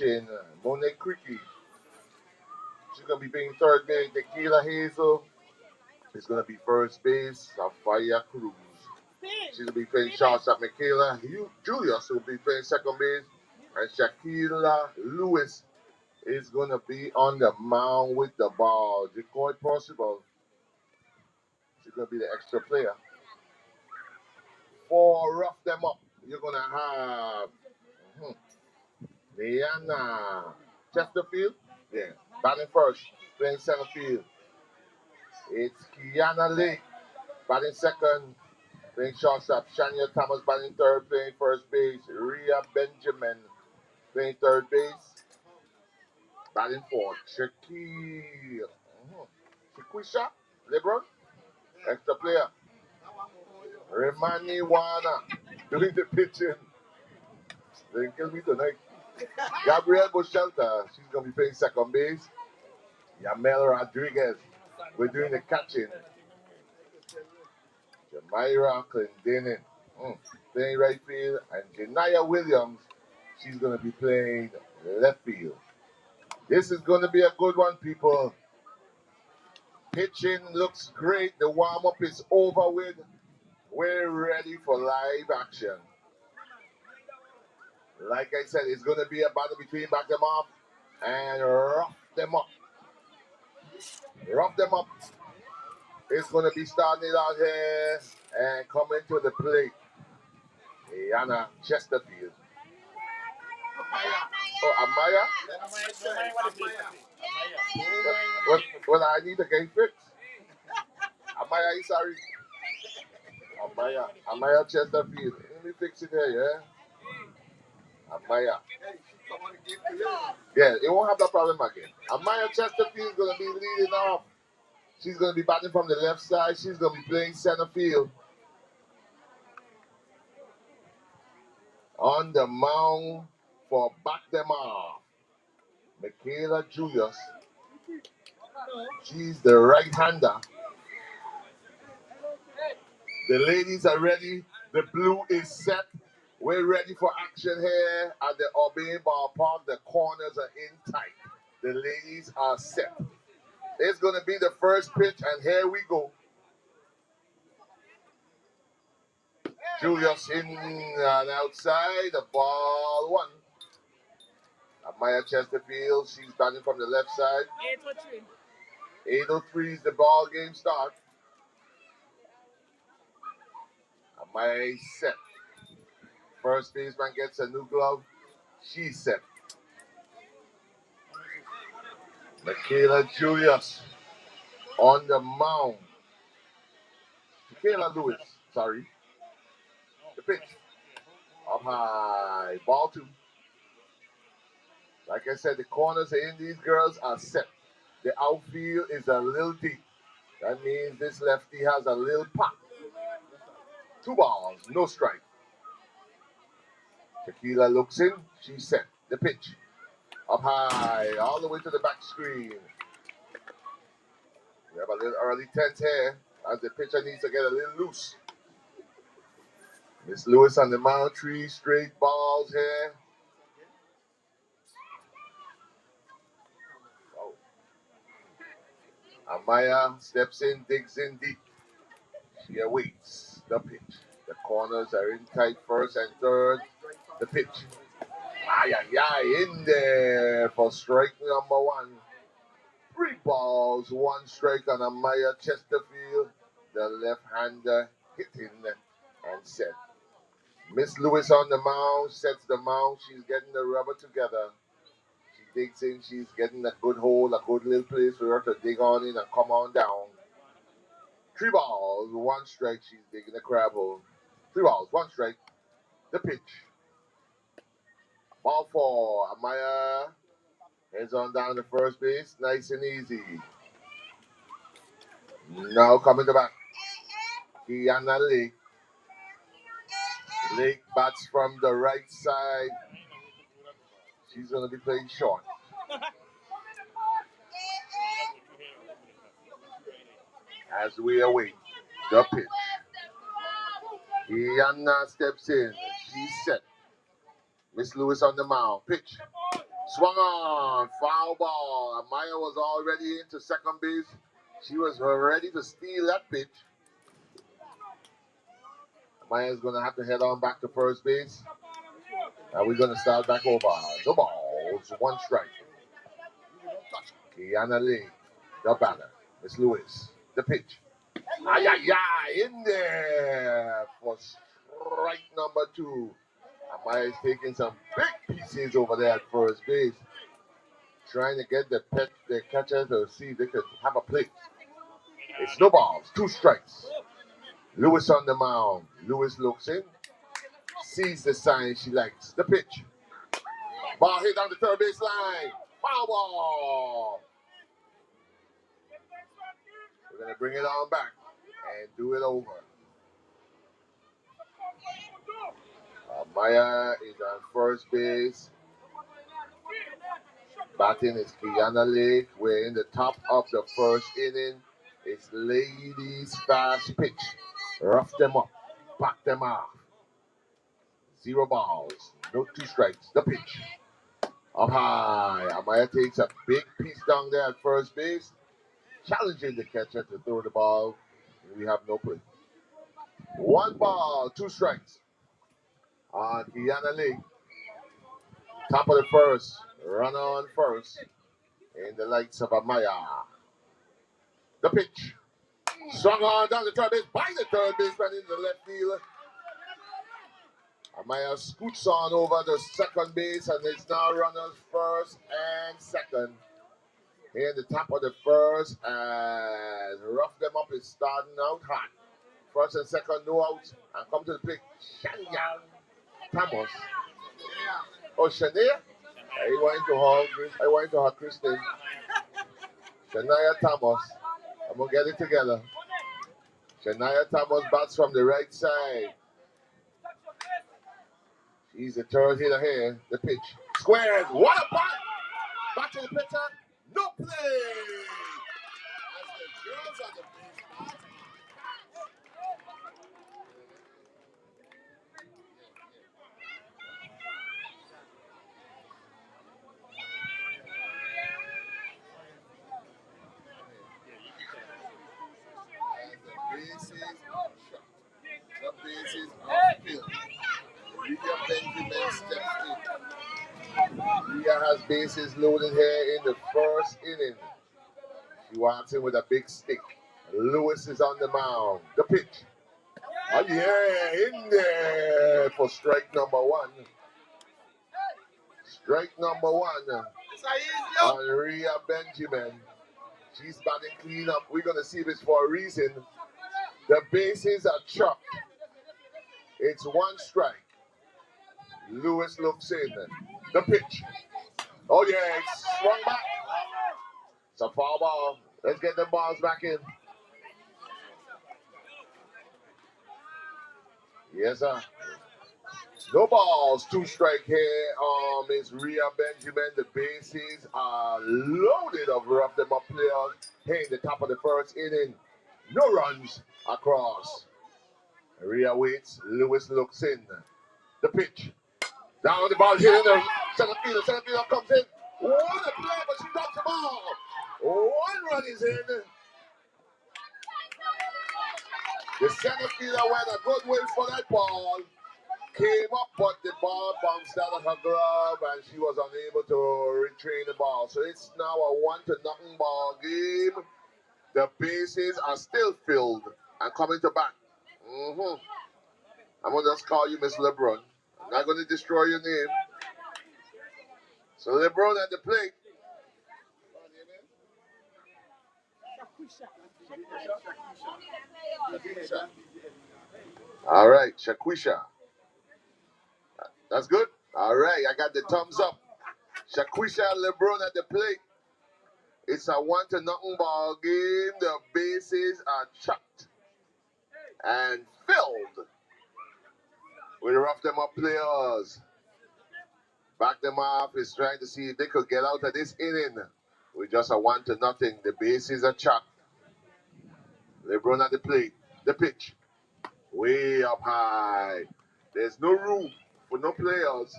In Monet Creaky. She's going to be playing third base. Tequila Hazel is going to be first base. Sapphire Cruz. She's going to be playing shortstop. Michaela Julius will be playing second base. And Shakila Lewis is going to be on the mound with the ball. Decoy Possible. She's going to be the extra player. For rough them up, you're going to have Diana Chesterfield. Yeah, batting first, playing center field. It's Kiana Lake batting second, playing shortstop. Shania Thomas batting third, playing first base. Rhea Benjamin playing third base. Batting fourth, Shaquille. Shaquisha LeBron, extra player. Remani Wana doing the pitching. They kill me tonight. Gabrielle Bochelta, she's going to be playing second base. Yamel Rodriguez, we're doing the catching. Jamira Clendenin, playing right field. And Janaya Williams, she's going to be playing left field. This is going to be a good one, people. Pitching looks great. The warm-up is over with. We're ready for live action. Like I said, it's going to be a battle between back them off and rough them up. Rough them up. It's going to be starting out here and coming to the plate. Anna Chesterfield. Oh, Amaya? Well, I need to get fixed. Amaya, you sorry? Amaya Chesterfield. Let me fix it here, yeah? Amaya. Yeah, it won't have that problem again. Amaya Chesterfield is going to be leading off. She's going to be batting from the left side. She's going to be playing center field. On the mound for back them off, Michaela Julius. She's the right-hander. The ladies are ready. The blue is set. We're ready for action here at the Obey Ballpark. The corners are in tight. The ladies are set. It's going to be the first pitch, and here we go. Julius in and outside. The ball one. Maya Chesterfield, she's batting from the left side. 8:03 is the ball game start. Maya is set. First baseman gets a new glove. She's set. Michaela Julius on the mound. Michaela Lewis, sorry. The pitch. Up high. Ball two. Like I said, the corners in these girls are set. The outfield is a little deep. That means this lefty has a little pop. 2 balls, no strike. Tequila looks in. She's set. The pitch. Up high, all the way to the back screen. We have a little early tense here as the pitcher needs to get a little loose. Miss Lewis on the mound, 3 straight balls here. Oh. Amaya steps in, digs in deep. She awaits the pitch. The corners are in tight first and third. The pitch. In there for strike number 1. 3 balls, 1 strike on Amaya Chesterfield. The left-hander hitting and set. Miss Lewis on the mound, sets the mound. She's getting the rubber together. She digs in. She's getting a good hole, a good little place for her to dig on in and come on down. 3 balls, 1 strike. She's digging the crab hole. 3 balls, 1 strike. The pitch. Ball 4. Amaya heads on down to first base. Nice and easy. Now coming to back. Kiana Lake. Lake bats from the right side. She's going to be playing short. As we await the pitch. Kiana steps in. She's set. Miss Lewis on the mound. Pitch. Swung on, foul ball. Amaya was already into second base. She was ready to steal that pitch. Amaya's going to have to head on back to first base. And we're going to start back over. No balls, one strike. Kiana Lee, the batter. Miss Lewis, the pitch. Ay, ay, ay, in there for strike number 2. Amaya is taking some big pieces over there at first base, trying to get the catcher to see if they could have a play. It's no balls, 2 strikes. Lewis on the mound. Lewis looks in, sees the sign she likes. The pitch. Ball hit down the third base line. Foul ball. We're going to bring it on back and do it over. Maya is on first base. Batting is Kiana Lake. We're in the top of the first inning. It's ladies fast pitch. Rough them up. Back them off. 0 balls. No 2 strikes. The pitch. Up high. Amaya takes a big piece down there at first base, challenging the catcher to throw the ball. We have no play. 1 ball, 2 strikes on Kiana Lee. Top of the first. Runner on first. In the lights of Amaya. The pitch. Swung on down the third base by the third baseman in the left field. Amaya scoots on over the second base, and it's now runners first and second. Here at the top of the first, and rough them up is starting out hot. First and second, no outs, and come to the plate. Shania Thomas. Oh, Shania? I went to her Christine. Shania Thomas. I'm going to get it together. Shania Thomas bats from the right side. She's the third hitter here. The pitch. Squared. What a bat! Back to the pitcher. No play! As the girls on the base. The bases are filled. Rhea Benjamin steps in. Rhea has bases loaded here in the first inning. She walks in with a big stick. Lewis is on the mound. The pitch. Oh yeah, in there for strike number 1. Strike number 1 on Rhea Benjamin. She's batting clean up. We're going to see this for a reason. The bases are chopped. It's 1 strike. Lewis looks in. The pitch. Oh yeah, it's swung back. It's a foul ball. Let's get the balls back in. Yes, sir. No balls. 2 strike here. Miss Rhea Benjamin. The bases are loaded of rough them up players. Here in the top of the first inning. No runs across. Rhea waits. Lewis looks in. The pitch. Down the ball here in the center fielder. Center fielder comes in. What a play, but she drops the ball. 1 run is in. The center fielder went a good way for that ball. Came up, but the ball bounced out of her glove, and she was unable to retrain the ball. So it's now a 1-0 ball game. The bases are still filled and coming to bat. I'm going to just call you Miss LeBron. I'm not going to destroy your name. So LeBron at the plate. All right, Shaquisha. That's good. All right, I got the thumbs up. Shaquisha LeBron at the plate. It's a 1-0 ball game. The bases are chucked and filled with rough them up players. Back them off is trying to see if they could get out of this inning with just a 1-0. The bases are chucked. LeBron at the plate. The pitch. Way up high. There's no room for no players.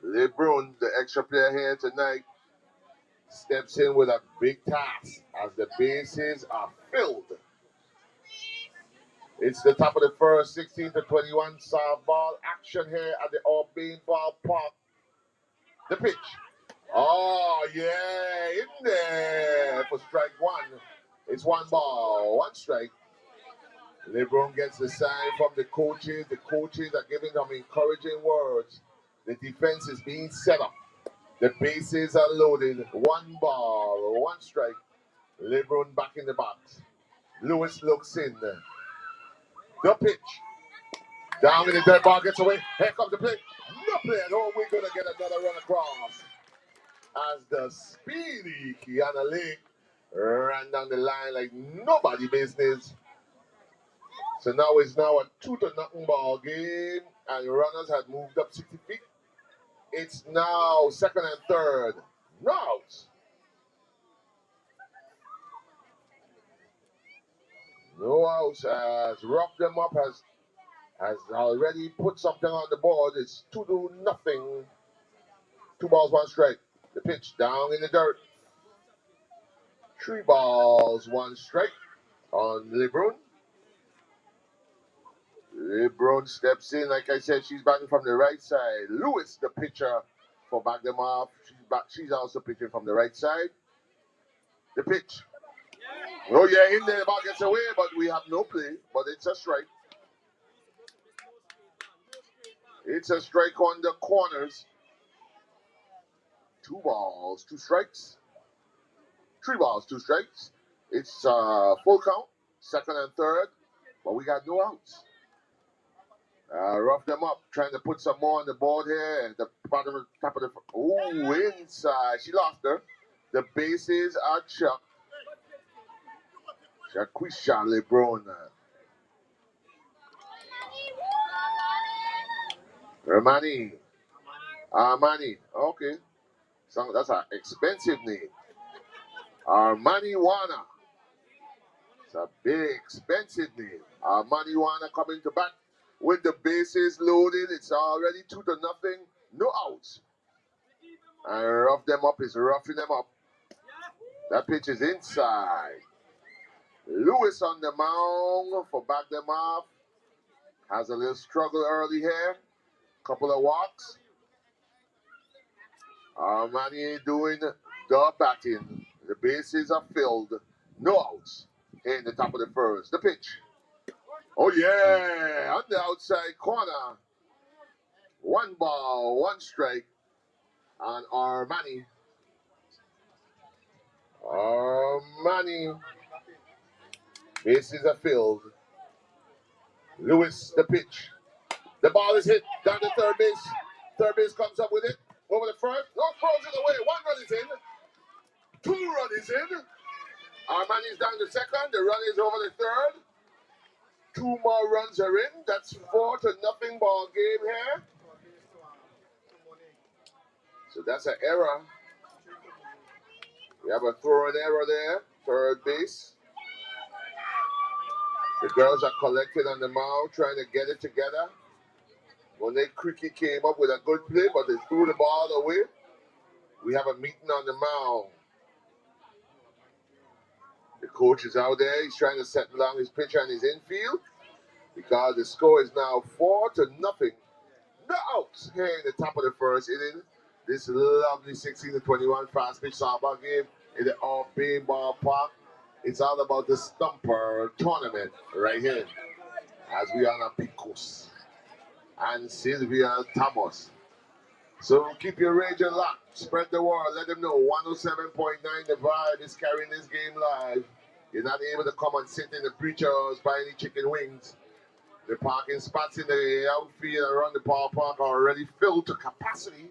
LeBron, the extra player here tonight, steps in with a big task as the bases are filled. It's the top of the first, 16-21 softball action here at the Albany Ballpark. The pitch. Oh, yeah, in there for strike one. It's 1 ball, 1 strike. LeBron gets the sign from the coaches. The coaches are giving them encouraging words. The defense is being set up. The bases are loaded. 1 ball, 1 strike. LeBron back in the box. Lewis looks in. The pitch. Down in the dirt, ball gets away. Here comes the play. No play at home. We're going to get another run across. As the speedy Kiana Lake ran down the line like nobody business. So now it's a 2-0 ball game, and runners had moved up 60 feet. It's now second and third. No outs. No outs as Rough Them Up has already put something on the board. It's 2-0. 2 balls, 1 strike. The pitch down in the dirt. 3 balls, 1 strike on LeBron. LeBron steps in. Like I said, she's batting from the right side. Lewis, the pitcher, for back them off. She's also pitching from the right side. The pitch. Oh, yeah, in there. The ball gets away, but we have no play. But it's a strike. It's a strike on the corners. 2 balls, 2 strikes. 3 balls, 2 strikes. It's full count, second and third, but we got no outs. Rough them up, trying to put some more on the board here. The bottom, top of the. Oh, inside. She lost her. The bases are chucked. Shaquisha LeBron. Armani. Okay. So that's an expensive name. Armani Wana. It's a big, expensive name. Armani Wana coming to bat with the bases loaded. It's already 2-0. No outs. And Rough Them Up is roughing them up. That pitch is inside. Lewis on the mound for back them off. Has a little struggle early here. Couple of walks. Armani doing the batting. The bases are filled. No outs in the top of the first. The pitch. Oh, yeah. On the outside corner. 1 ball, 1 strike on Armani. Armani. Bases are filled. Lewis, the pitch. The ball is hit down to third base. Third base comes up with it. Over the front. No, throws it away. 1 run is in. 2 run is in. Armani's down to second. The run is over the third. 2 more runs are in. That's 4-0 ball game here. So that's an error. We have a throwing error there. Third base. The girls are collected on the mound, trying to get it together. Monet Cricket came up with a good play, but they threw the ball away. We have a meeting on the mound. The coach is out there. He's trying to settle down his pitcher and his infield because the score is now 4-0. No outs here in the top of the first inning. This lovely 16-21 fast pitch softball game in the Albany Ballpark. It's all about the Stumpa tournament right here as we are on Picos and Sylvia Thomas. So keep your radio locked. Spread the word. Let them know 107.9 The Vibe is carrying this game live. You're not able to come and sit in the preachers, buy any chicken wings. The parking spots in the outfield around the ballpark are already filled to capacity.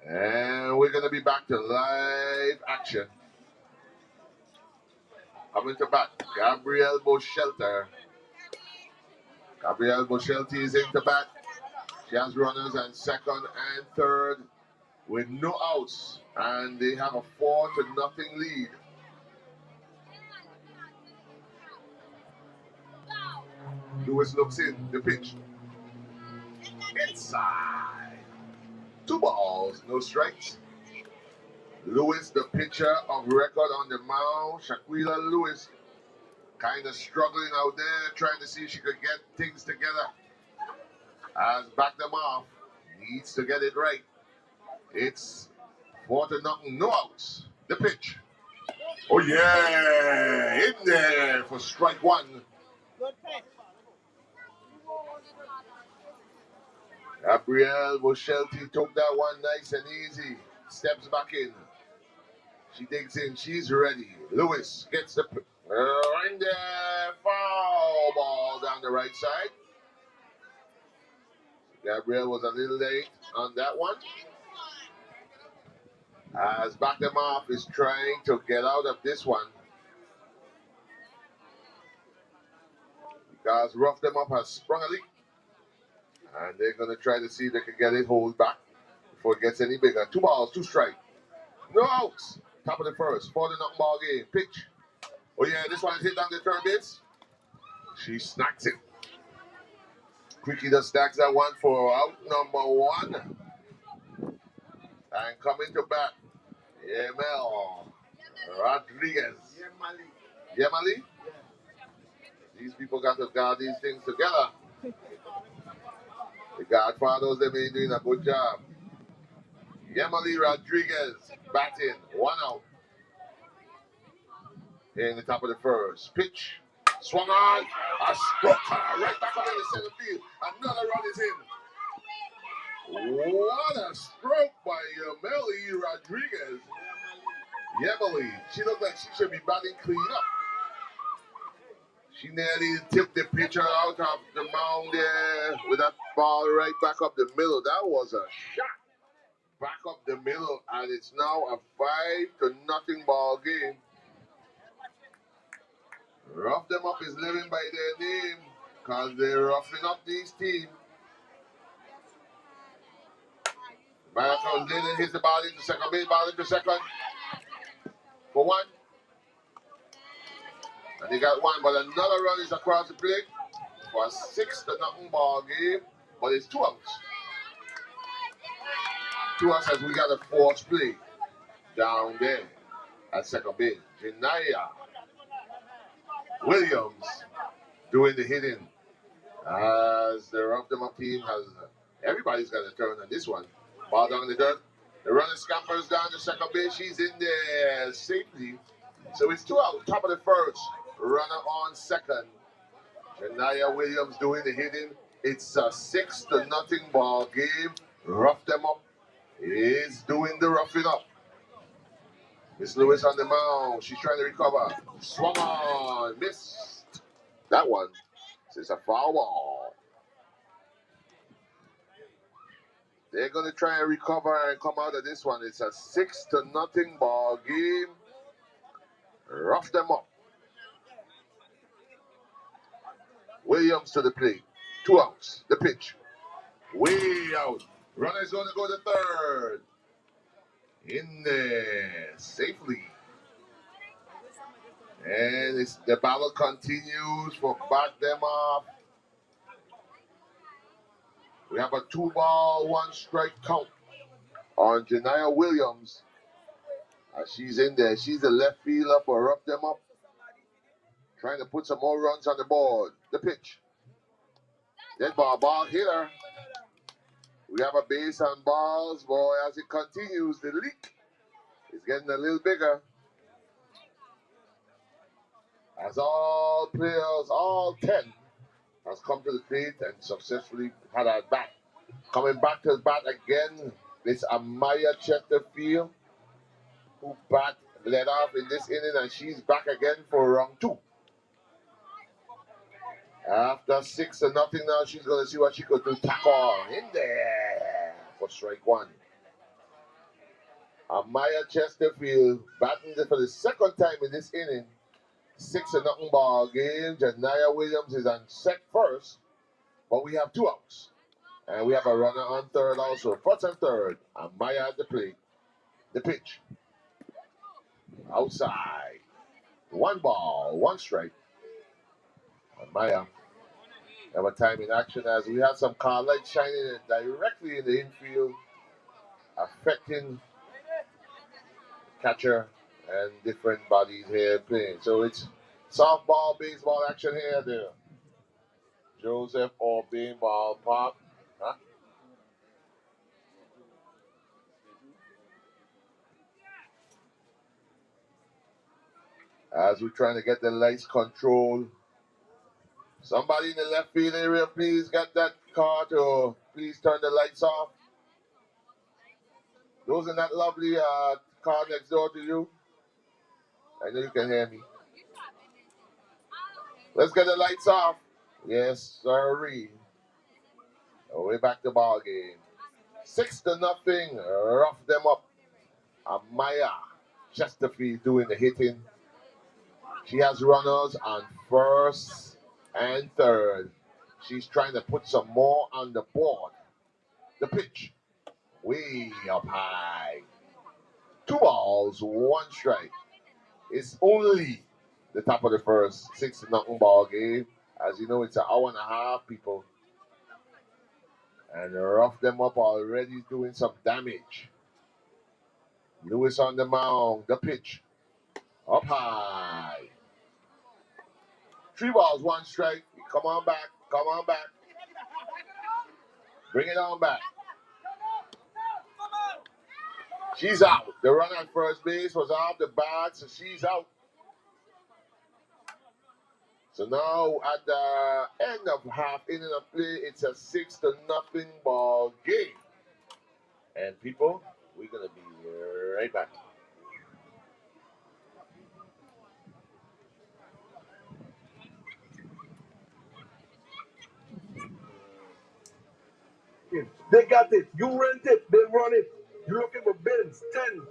And we're going to be back to live action. Coming to bat, Gabrielle Bochelter. Gabrielle Bochelter is into bat. She has runners on second and third with no outs. And they have a 4-0 lead. Lewis looks in, the pitch. Inside. 2 balls, no strikes. Lewis, the pitcher of record on the mound, Shaquilla Lewis, kind of struggling out there, trying to see if she could get things together. Has backed them off. Needs to get it right. It's 4-0, no outs. The pitch. Oh yeah, in there for strike 1. Gabrielle Boshelty took that one nice and easy. Steps back in. She digs in. She's ready. Lewis gets the in there. Foul ball down the right side. Gabrielle was a little late on that one. As back them off is trying to get out of this one. Because Rough Them Up has sprung a leak. And they're going to try to see if they can get it hold back before it gets any bigger. 2 balls, 2 strikes. No outs. Top of the first. 4-0 ball game. Pitch. Oh yeah, this one is hit down the third base. She snacks it. Quickie just stacks that one for out number 1. And coming to bat, Yemel Rodriguez. Yemali? These people got to guard these things together. The Godfathers, they've been doing a good job. Yemali Rodriguez batting, 1 out. In the top of the first. Pitch. Swung on. A stroke. Right back up in the center field. Another run is in. What a stroke by Yemali Rodriguez. Yemali. She looked like she should be batting clean up. She nearly tipped the pitcher out of the mound there with that ball right back up the middle. That was a shot. Back up the middle, and it's now a 5-0 ball game. Rough Them Up is living by their name because they're roughing up these teams. Batter comes in and hits the ball into second base, ball into second for 1. And they got 1, but another run is across the plate for a 6-0 ball game, but it's 2 outs. 2 outs as we got a force play down there at second base. Janaya Williams doing the hitting as the Rough Them Up team has, everybody's got a turn on this one. Ball down in the dirt. The runner scampers down to second base. She's in there safely. So it's 2 out, top of the first. Runner on second. Janaya Williams doing the hitting. It's a 6-0 ball game. Rough Them Up is doing the roughing up. Miss Lewis on the mound. She's trying to recover. Swung on. Missed. That one. It's a foul ball. They're going to try and recover and come out of this one. It's a 6-0 ball game. Rough Them Up. Williams to the plate. 2 outs. The pitch. Way out. Runner's going to go to third. In there. Safely. And the battle continues for Back Them Off. We have a 2 ball, 1 strike count on Janaya Williams. She's in there. She's the left fielder for Rough Them Up. Trying to put some more runs on the board. The pitch. Dead ball hitter. We have a base on balls. Boy, as it continues, the leak is getting a little bigger. As all players, all 10, has come to the plate and successfully had a bat. Coming back to the bat again, it's Amaya Chesterfield, who led off in this inning, and she's back again for round 2. After 6-0 now, she's going to see what she could do. Tackle in there for strike 1. Amaya Chesterfield batting for the second time in this inning. 6-0 ball game. Janaya Williams is on first, but we have 2 outs. And we have a runner on third also. First and third. Amaya at the plate. The pitch. Outside. 1 ball, 1 strike. Amaya. Have a time in action as we have some car lights shining directly in the infield, affecting catcher and different bodies here playing. So it's softball, baseball action here. There, Joseph or Ball Park. Huh? As we're trying to get the lights controlled. Somebody in the left field area, please get that car to please turn the lights off. Those in that lovely car next door to you. I know you can hear me. Let's get the lights off. Yes, sorry. Way back to ball game. 6-0. Rough them up. Amaya Chesterfield doing the hitting. She has runners on first and third. She's trying to put some more on the board. The pitch. Way up high. 2 balls, 1 strike. It's only the top of the first 6-0 ball game. As you know, it's an hour and a half, people. And rough them up already doing some damage. Lewis on the mound. The pitch. Up high. 3 balls, 1 strike. Come on back. Come on back. Bring it on back. She's out. The run at first base was off the bat, so she's out. So now at the end of half inning of play, it's a 6-0 ball game. And people, we're gonna be right back. They got it. You rent it. They run it. You looking for bins? 10, 20,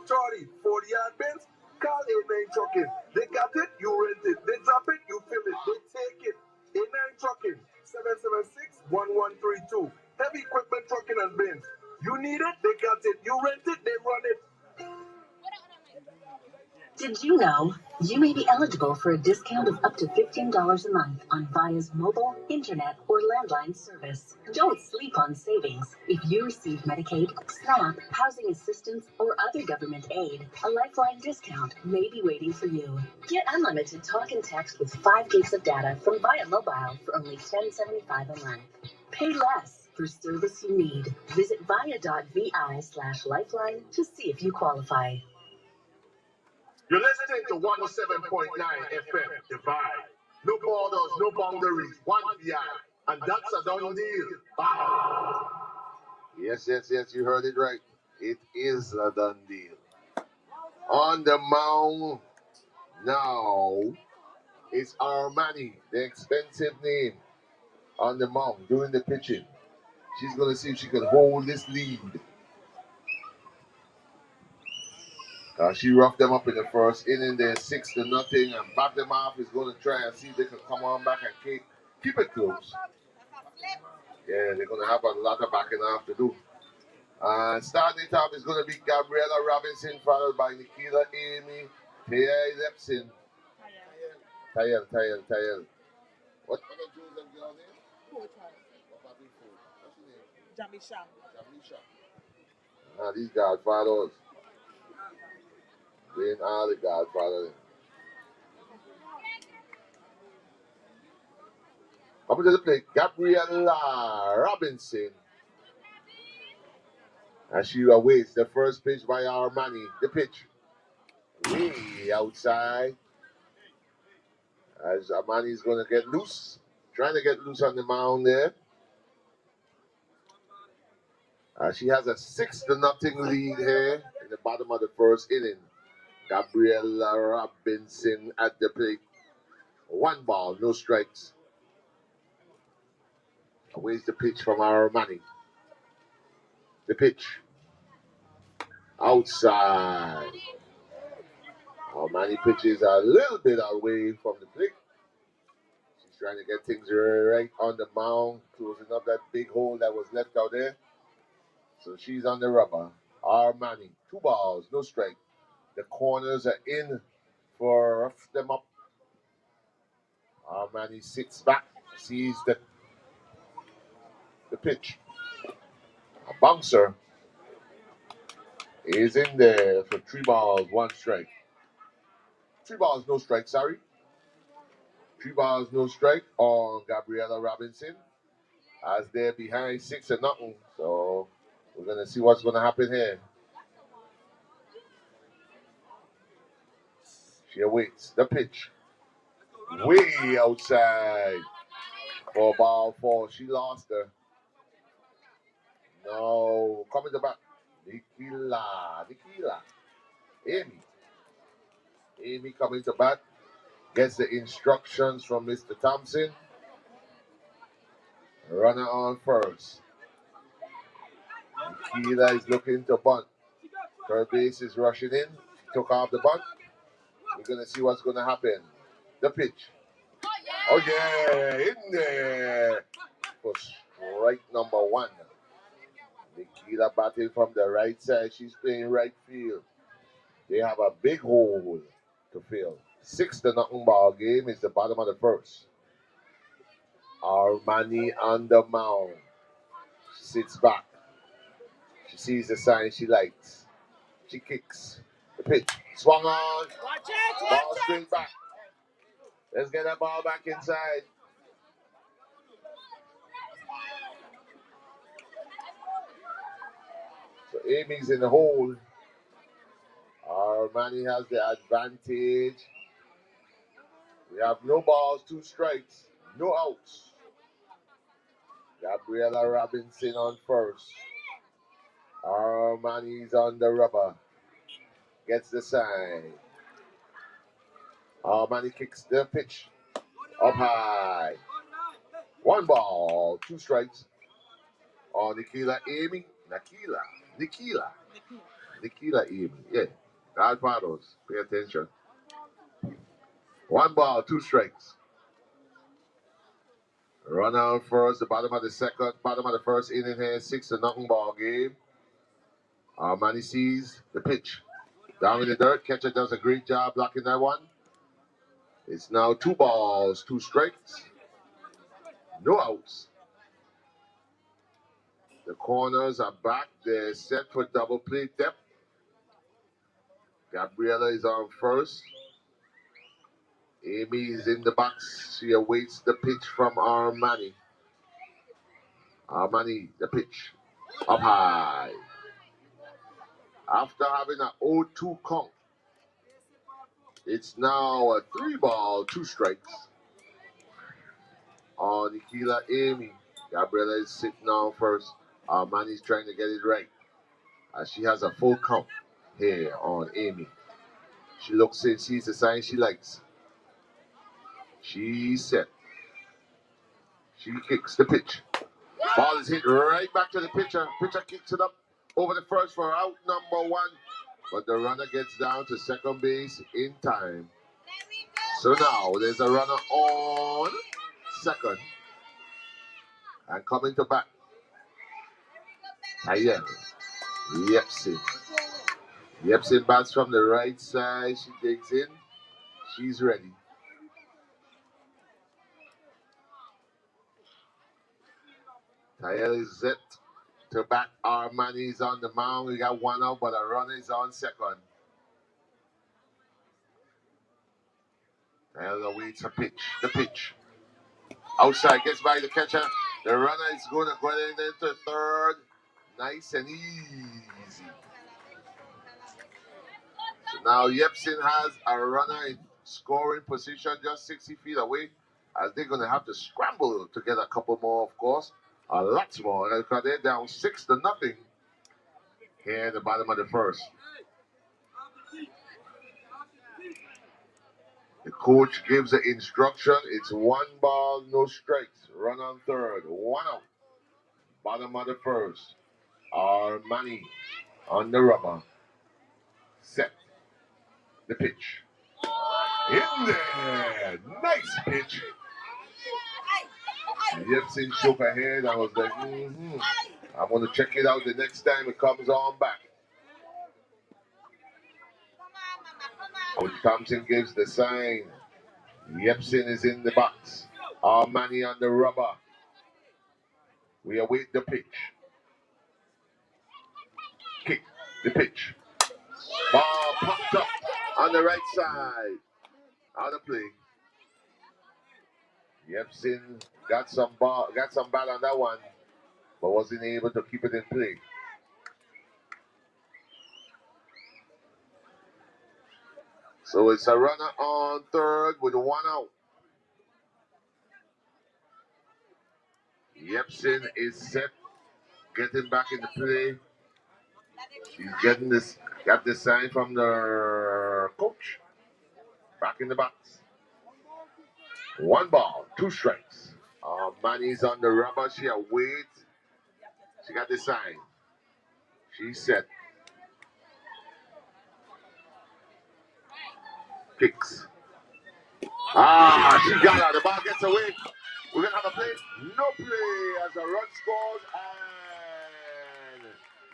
30, 40-yard bins? Call A9 Trucking. They got it. You rent it. They drop it. You fill it. They take it. A9 Trucking. 776-1132. Heavy equipment trucking and bins. You need it. They got it. You rent it. They run it. Did you know you may be eligible for a discount of up to $15 a month on Via's mobile, internet, or landline service? Don't sleep on savings. If you receive Medicaid, SNAP, housing assistance, or other government aid, a Lifeline discount may be waiting for you. Get unlimited talk and text with 5 gigs of data from Via Mobile for only $10.75 a month. Pay less for service you need. Visit via.vi/lifeline to see if you qualify. You're listening to 107.9 FM, Divide. No borders, no boundaries, one VI. And that's a done deal. Wow. Yes, you heard it right. It is a done deal. On the mound now, it's Armani, the expensive name, on the mound doing the pitching. She's going to see if she can hold this lead. She roughed them up in the first inning. They're 6-0, and back them off is going to try and see if they can come on back and keep it close. Yeah, they're going to have a lot of backing off to do. Starting it off is going to be Gabriella Robinson, followed by Nikita Amy, Taya Lepsin. Tayel. What other Jews and girl name? What about food? What's your name? Jamisha. These Godfathers. Being all the Godfathers. Coming to the plate, Gabriella Robinson. As she awaits the first pitch by Armani. The pitch. Way outside. As Armani's going to get loose. Trying to get loose on the mound there. She has a 6-0 lead here in the bottom of the first inning. Gabriella Robinson at the plate. 1 ball, no strikes. Awaits the pitch from Armani. The pitch. Outside. Armani pitches a little bit away from the plate. She's trying to get things right on the mound, closing up that big hole that was left out there. So she's on the rubber. Armani, 2 balls, no strike. The corners are in for rough them up. Armani sits back, sees the pitch. A bouncer is in there for 3 balls, 1 strike. 3 balls, no strike, sorry. 3 balls, no strike on Gabriella Robinson as they're behind 6-0. So we're going to see what's going to happen here. She awaits the pitch. Way outside for ball 4. She lost her. No, coming to back. Nikila. Amy coming to bat. Gets the instructions from Mr. Thompson. Runner on first. Nikila is looking to bunt. Third base is rushing in. She took off the bunt. We're going to see what's going to happen. The pitch. Oh, yeah, in there for strike number 1. Nikila batting from the right side. She's playing right field. They have a big hole to fill. 6-0 ball game is the bottom of the first. Armani on the mound. She sits back. She sees the sign she likes. She kicks. The pitch. Swung on. Ball straight back. Let's get that ball back inside. So Amy's in the hole. Armani has the advantage. We have no balls, 2 strikes, no outs. Gabriella Robinson on first. Armani's on the rubber. Gets the sign. Armani kicks the pitch. Up high. 1 ball, 2 strikes. Oh, Nikila Amy. Nikila Amy. Yeah. Godfathers. Pay attention. 1 ball, 2 strikes. Run out first, the bottom of the first inning here, 6-0 ball game. Armani sees the pitch. Down in the dirt, catcher does a great job blocking that one. It's now 2 balls, 2 strikes. No outs. The corners are back. They're set for double play depth. Gabriella is on first. Amy is in the box. She awaits the pitch from Armani. Armani, the pitch. Up high. After having an 0-2 count, it's now a 3 ball, 2 strikes. On Nikila Amy. Gabriella is sitting on first. Armani's trying to get it right. As she has a full count here on Amy. She looks in, sees the sign she likes. She's set. She kicks the pitch. Ball is hit right back to the pitcher. Pitcher kicks it up over the first for out number 1. But the runner gets down to second base in time. So now there's a runner on second. And coming to bat. Tayel. Yepsin. Yepsin bats from the right side. She digs in. She's ready. Tayel is set to bat. Armani's on the mound. We got 1 out, but a runner is on second. Tayel awaits a pitch. The pitch. Outside, gets by the catcher. The runner is going to go into third. Nice and easy. So now Yepsin has a runner in scoring position just 60 feet away, as they're going to have to scramble to get a couple more, of course. A lot more, because they're down 6-0 here at the bottom of the first. The coach gives the instruction. It's 1 ball, no strikes. Run on third. 1 out. Bottom of the first. Armani on the rubber. Set. The pitch. In there. Nice pitch. Yepsin shook her head. I was like, I'm going to check it out the next time it comes on back. Coach Thompson gives the sign. Yepsin is in the box. Armani on the rubber. We await the pitch. Kick the pitch. Ball popped up on the right side. Out of play. Yepson got some ball on that one, but wasn't able to keep it in play. So it's a runner on third with 1 out. Yepson is set, getting back into play. She's got this sign from the coach. Back in the box. 1 ball, 2 strikes. Manny's on the rubber. She awaits. She got the sign. She's set. Kicks. She got her. The ball gets away. We're going to have a play. No play as a run scores. And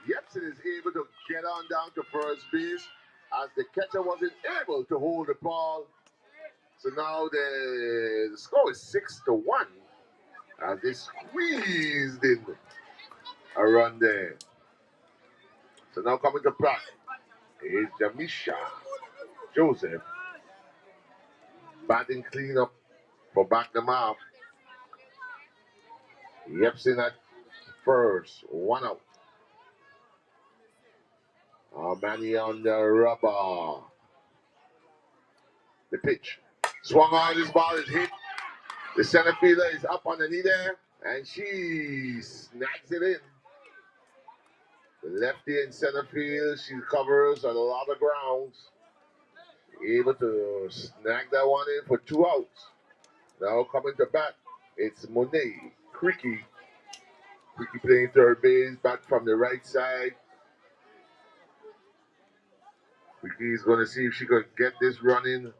Yepson is able to get on down to first base as the catcher wasn't able to hold the ball. So now the score is 6-1. As they squeezed in a run there. So now coming to bat is Jamisha Joseph. Batting cleanup for back them off. Yepson at first, 1 out. Manny on the rubber. The pitch. Swung on, this ball is hit. The center fielder is up on the knee there, and she snags it in. The lefty in center field, she covers a lot of grounds. Able to snag that one in for 2 outs. Now coming to bat, it's Monet Creaky. Creaky playing third base, back from the right side. Creaky is going to see if she could get this running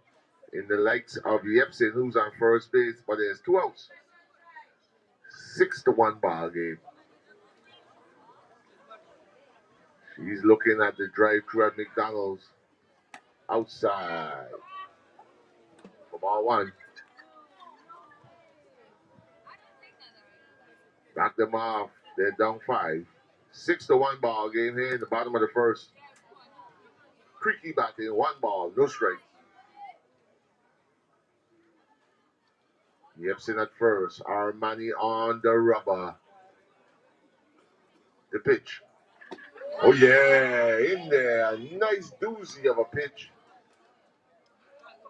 in the likes of Yepson, who's on first base, but there's 2 outs. 6-1 ball game. She's looking at the drive-thru at McDonald's outside. For ball 1. Knock them off. They're down 5. 6-1 ball game here in the bottom of the first. Creaky batting, 1 ball, no strikes. Yepson at first. Armani on the rubber. The pitch. Oh yeah, in there. A nice doozy of a pitch.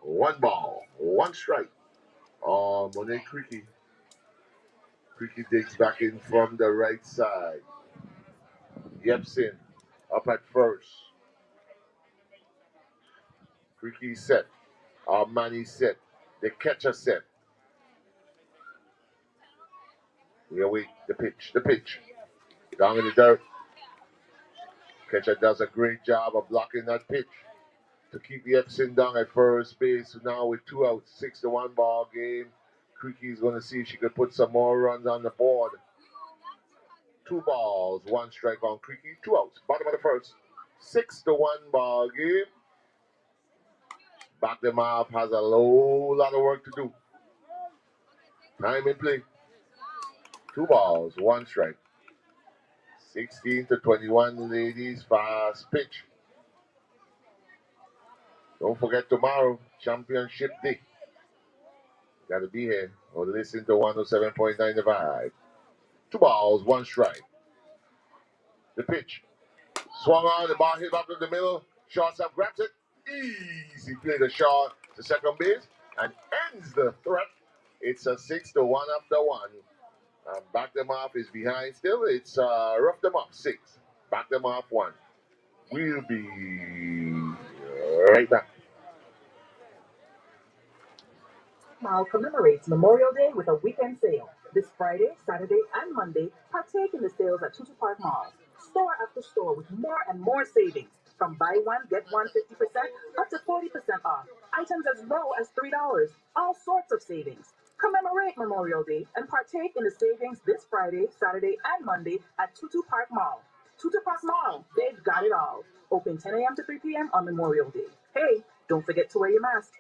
1 ball, 1 strike. Monet Creaky. Creaky digs back in from the right side. Yepson up at first. Creaky set. Armani set. The catcher set. We await the pitch. The pitch. Down in the dirt. Catcher does a great job of blocking that pitch to keep Yepson down at first base. Now with 2 outs, 6-1 ball game. Creaky is going to see if she could put some more runs on the board. 2 balls, 1 strike on Creaky, 2 outs. Bottom of the first. 6-1 ball game. Back them off has a whole lot of work to do. Time in play. 2 balls, 1 strike. 16-21, ladies. Fast pitch. Don't forget tomorrow, Championship Day. Got to be here or listen to 107.9 The Vibe. 2 balls, 1 strike. The pitch. Swung on, the ball hit up in the middle. Shortstop grabs it. Easy play to short to second base and ends the threat. It's a 6-1 after 1. Back them off is behind still. It's rough them up 6. Back them off 1. We'll be right back. Mall commemorates Memorial Day with a weekend sale. This Friday, Saturday, and Monday, partake in the sales at Tutu Park Mall. Store after store with more and more savings. From buy one, get one 50% up to 40% off. Items as low as $3. All sorts of savings. Commemorate Memorial Day and partake in the savings this Friday, Saturday, and Monday at Tutu Park Mall. Tutu Park Mall, they've got it all. Open 10 a.m. to 3 p.m. on Memorial Day. Hey, don't forget to wear your mask.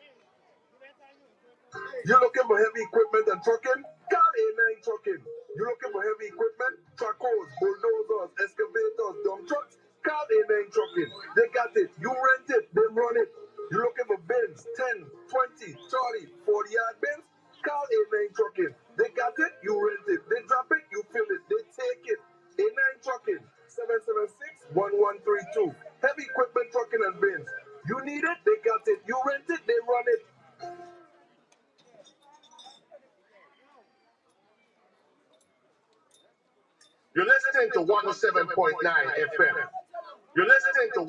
You looking for heavy equipment and trucking? Call A9 Trucking. You looking for heavy equipment? Truckers, bulldozers, excavators, dump trucks? Call A9 Trucking. They got it. You rent it. They run it. You looking for bins? 10, 20, 30, 40-yard bins? Call A9 Trucking. They got it. You rent it. They drop it. You fill it. They take it. A9 Trucking. 776-1132. Heavy equipment trucking and bins. You need it. They got it. You rent it. They run it. You're listening to 107.9 FM. You're listening to 107.9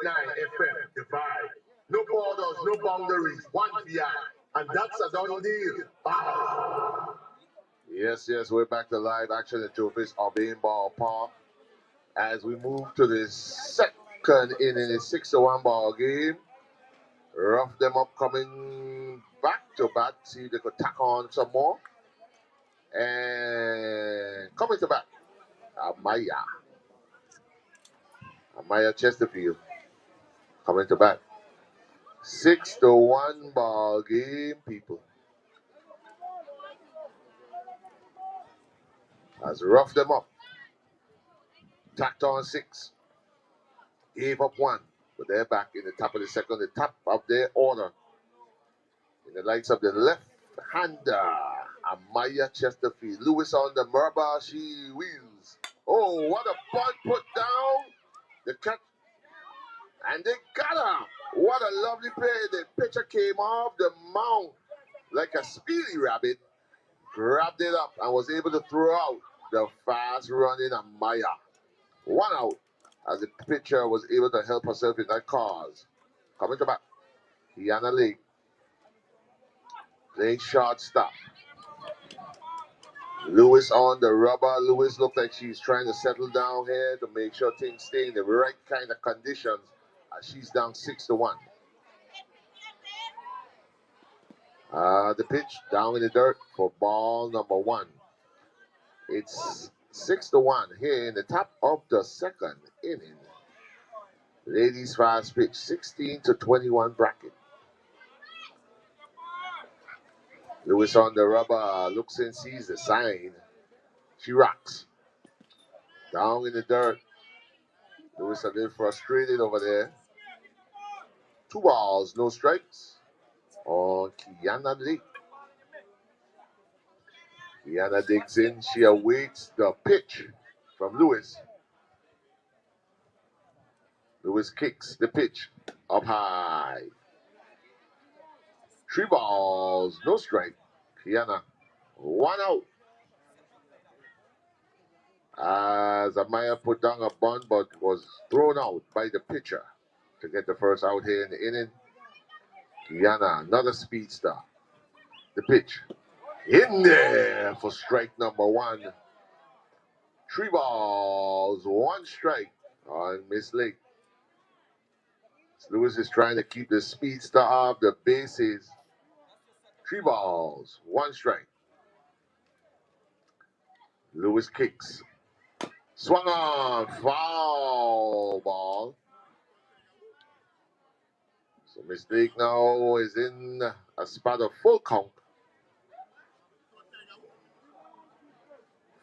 FM. Divide. No borders, no boundaries. One VI. And that's a done deal. Bow. Yes, we're back to live action at Trophies Obeying Ball Park. As we move to the second inning, a 6-1 ball game. Rough them up coming back to bat. See if they could tack on some more. And coming to bat, Amaya Chesterfield coming to bat. 6-1 ball game, people. Has roughed them up. Tacked on 6. Gave up 1. But they're back in the top of the second, the top of their order. In the lights of the left-hander, Amaya Chesterfield. Lewis on the Murba, she wheels. Oh, what a bunt put down. The catch. And they got her. What a lovely play. The pitcher came off the mound like a speedy rabbit, grabbed it up, and was able to throw out the fast-running Amaya. 1 out as the pitcher was able to help herself in that cause. Coming to back, Kiana Lake playing shortstop. Lewis on the rubber. Lewis looked like she's trying to settle down here to make sure things stay in the right kind of conditions as she's down 6-1. The pitch down in the dirt for ball number 1. It's 6-1 here in the top of the second inning. Ladies fast pitch, 16-21 bracket. Lewis on the rubber, looks and sees the sign. She rocks. Down in the dirt. Lewis a little frustrated over there. 2 balls, no strikes on Kiana Lake. Kiana digs in. She awaits the pitch from Lewis. Lewis kicks the pitch up high. 3 balls, no strike. Kiana, 1 out. As Amaya put down a bunt but was thrown out by the pitcher to get the first out here in the inning. Kiana, another speedster. The pitch in there for strike number 1. 3 balls, 1 strike on Miss Lake. Lewis is trying to keep the speedster off the bases. 3 balls, 1 strike. Lewis kicks. Swung on, foul ball. So Miss Lake now is in a spot of full count.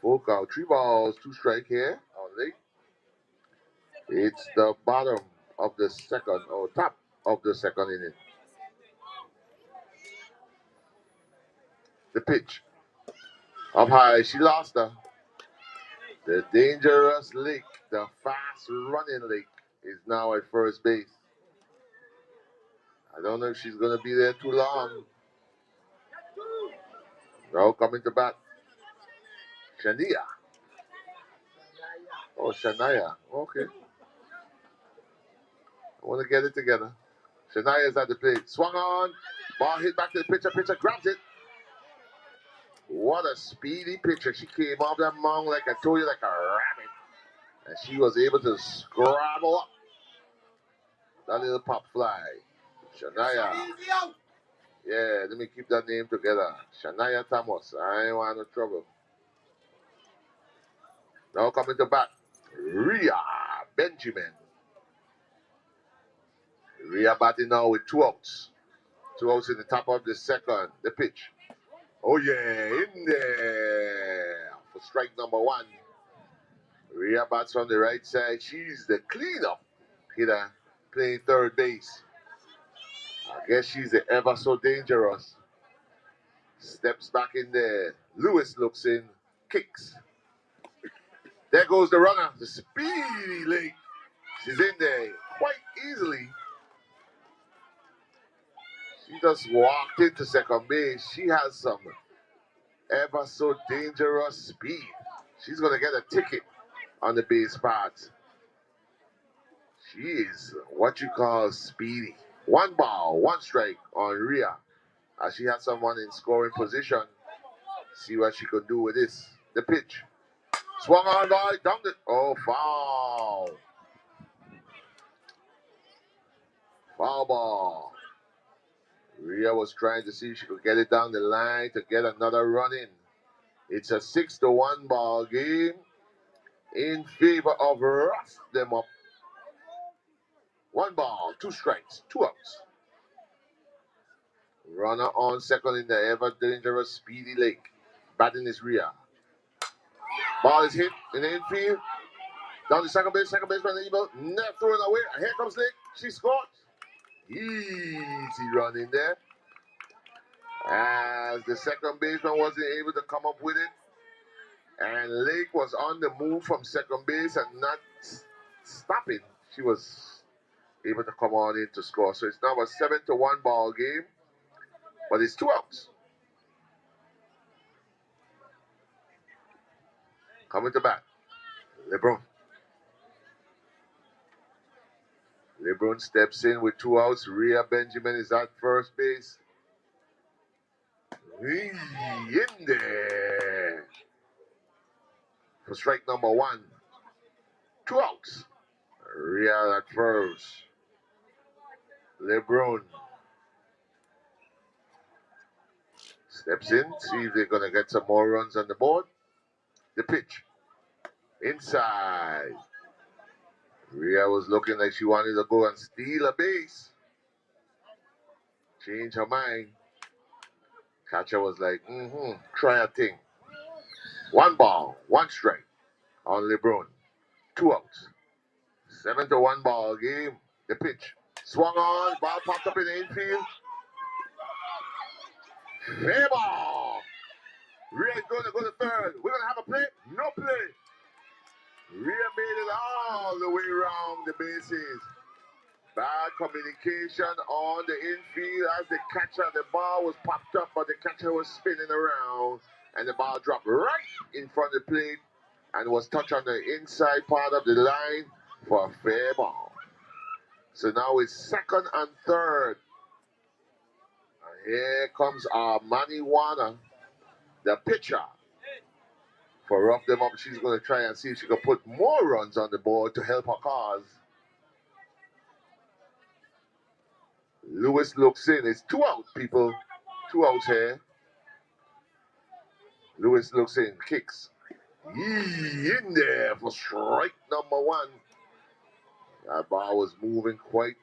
Full count, 3 balls, 2 strike here on Lake. It's the bottom of the second, or top of the second inning. The pitch. Up high, she lost her. The dangerous Lake, the fast-running Lake, is now at first base. I don't know if she's going to be there too long. Now coming to bat. Shania. Oh, Shania. Okay. I want to get it together. Shania's at the plate. Swung on. Ball hit back to the pitcher. Pitcher grabs it. What a speedy pitcher. She came off that mound like I told you, like a rabbit. And she was able to scrabble up that little pop fly. Shania. Yeah, let me keep that name together. Shania Thomas. I ain't want no trouble. Now coming to bat. Rhea Benjamin. Rhea batting now with 2 outs. 2 outs in the top of the second. The pitch. Oh yeah, in there for strike number 1. Rhea bats from the right side. She's the cleanup hitter playing third base. I guess she's the ever so dangerous. Steps back in there. Lewis looks in, kicks. There goes the runner, the speedy Lake. She's in there quite easily. She just walked into second base. She has some ever so dangerous speed. She's going to get a ticket on the base paths. She is what you call speedy. 1 ball, 1 strike on Rhea. As she has someone in scoring position. See what she could do with this. The pitch. Swung on by, dumped it. Oh, foul. Foul ball. Rhea was trying to see if she could get it down the line to get another run in. It's a 6-1 ball game in favor of Rough Them Up. 1 ball, 2 strikes, 2 outs. Runner on second in the ever dangerous Speedy Lake. Batting is Rhea. Ball is hit in the infield. Down to second baseman able. Net thrown away. Here comes Lake. She scored. Easy run in there. As the second baseman wasn't able to come up with it. And Lake was on the move from second base and not stopping. She was able to come on in to score. So it's now a 7-1 ball game. But it's 2 outs. Coming to bat. LeBron. LeBron steps in with 2 outs. Rhea Benjamin is at first base. In there. For strike number 1. 2 outs. Rhea at first. LeBron steps in. See if they're going to get some more runs on the board. The pitch. Inside. Rhea was looking like she wanted to go and steal a base. Change her mind. Catcher was like, try a thing. 1 ball, 1 strike on LeBron. 2 outs. 7-1 ball game. The pitch. Swung on. Ball popped up in the infield. Fair ball. Rhea's going to go to third. We're going to have a play. No play. Rhea made it all the way around the bases. Bad communication on the infield as the catcher. The ball was popped up, but the catcher was spinning around. And the ball dropped right in front of the plate and was touched on the inside part of the line for a fair ball. So now it's second and third. And here comes our marijuana, the pitcher. For Rough Them Up, she's going to try and see if she can put more runs on the board to help her cause. Lewis looks in. It's 2 out, people. 2 outs here. Lewis looks in, kicks. In there for strike number 1. That ball was moving quite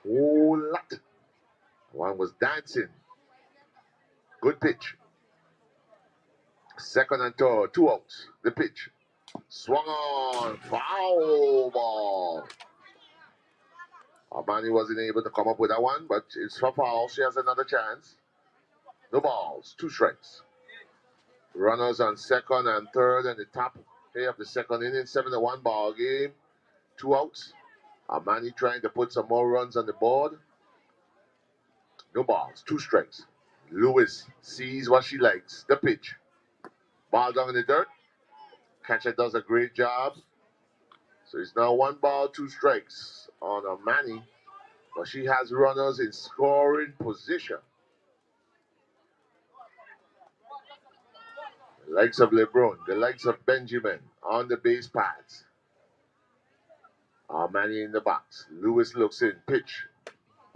a whole lot. One was dancing. Good pitch. Second and third, 2 outs. The pitch. Swung on. Foul ball. Armani wasn't able to come up with that one, but it's for foul. She has another chance. No balls, 2 strikes. Runners on second and third and the top here of the second inning. 7-1 ball game. 2 outs. Armani trying to put some more runs on the board. No balls, 2 strikes. Lewis sees what she likes. The pitch. Ball down in the dirt. Catcher does a great job. So it's now 1 ball, 2 strikes on Armani. But she has runners in scoring position. The likes of LeBron, the likes of Benjamin on the base paths. Armani in the box. Lewis looks in. Pitch.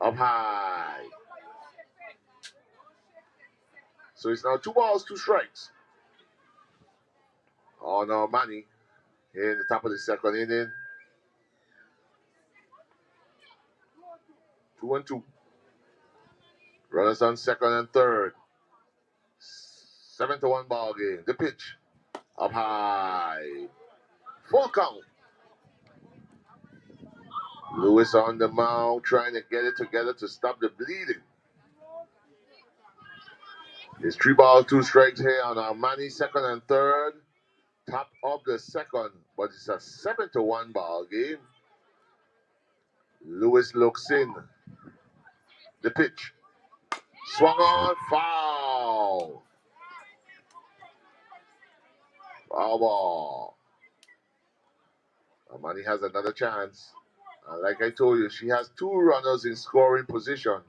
Up high. So it's now 2 balls, 2 strikes on Armani here in the top of the second inning. 2-2. Runners on second and third. 7-1 ball game. The pitch. Up high. Full count. Lewis on the mound trying to get it together to stop the bleeding. It's 3 balls, 2 strikes here on Armani, second and third. Top of the second, but it's a 7-1 ball game. Lewis looks in. The pitch. Swung on, foul. Foul ball. Armani has another chance. And like I told you, she has 2 runners in scoring position.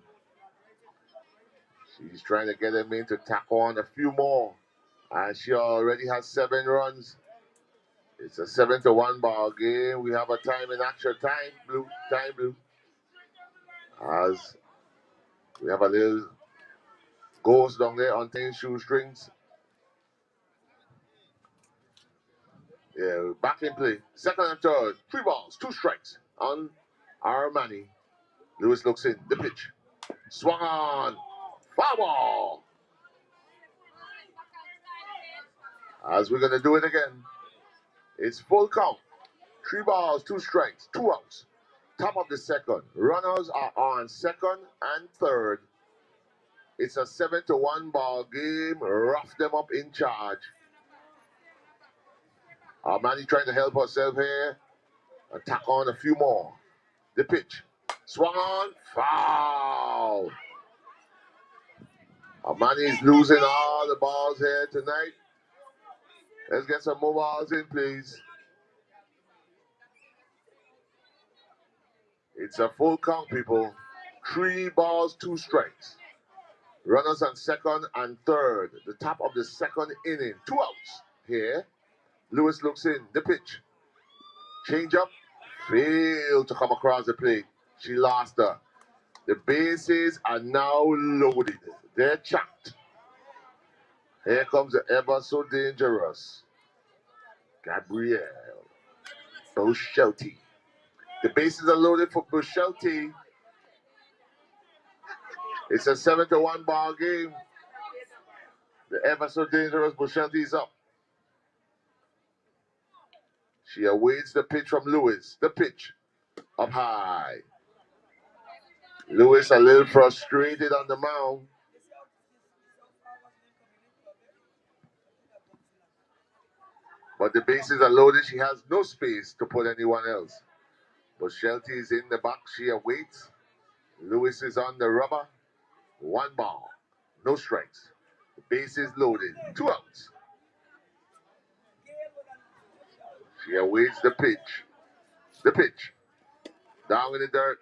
She's trying to get them in to tack on a few more. And she already has 7 runs. It's a 7-1 ball game. We have a time in extra time, blue. As we have a little ghost down there on 10 shoestrings. Yeah, back in play. Second and third. 3 balls, 2 strikes on Armani. Lewis looks in. The pitch. Swung on. Foul ball. As we're going to do it again. It's full count. 3 balls, 2 strikes, 2 outs. Top of the second. Runners are on second and third. It's a 7-1 ball game. Rough them up in charge. Armani trying to help herself here. Attack on a few more. The pitch. Swung on. Foul. Armani is losing all the balls here tonight. Let's get some more balls in, please. It's a full count, people. 3 balls, 2 strikes. Runners on second and third. The top of the second inning. 2 outs here. Lewis looks in. The pitch. Change up. Failed to come across the plate. She lost her. The bases are now loaded. They're chopped. Here comes the ever so dangerous Gabrielle Bochelti. The bases are loaded for Bochelti. It's a 7-1 ball game. The ever so dangerous Bochelti is up. She awaits the pitch from Lewis. The pitch. Up high. Lewis a little frustrated on the mound. But the bases are loaded. She has no space to put anyone else. Bochelti is in the box. She awaits. Lewis is on the rubber. 1 ball. No strikes. The bases loaded. 2 outs. She awaits the pitch. The pitch. Down in the dirt.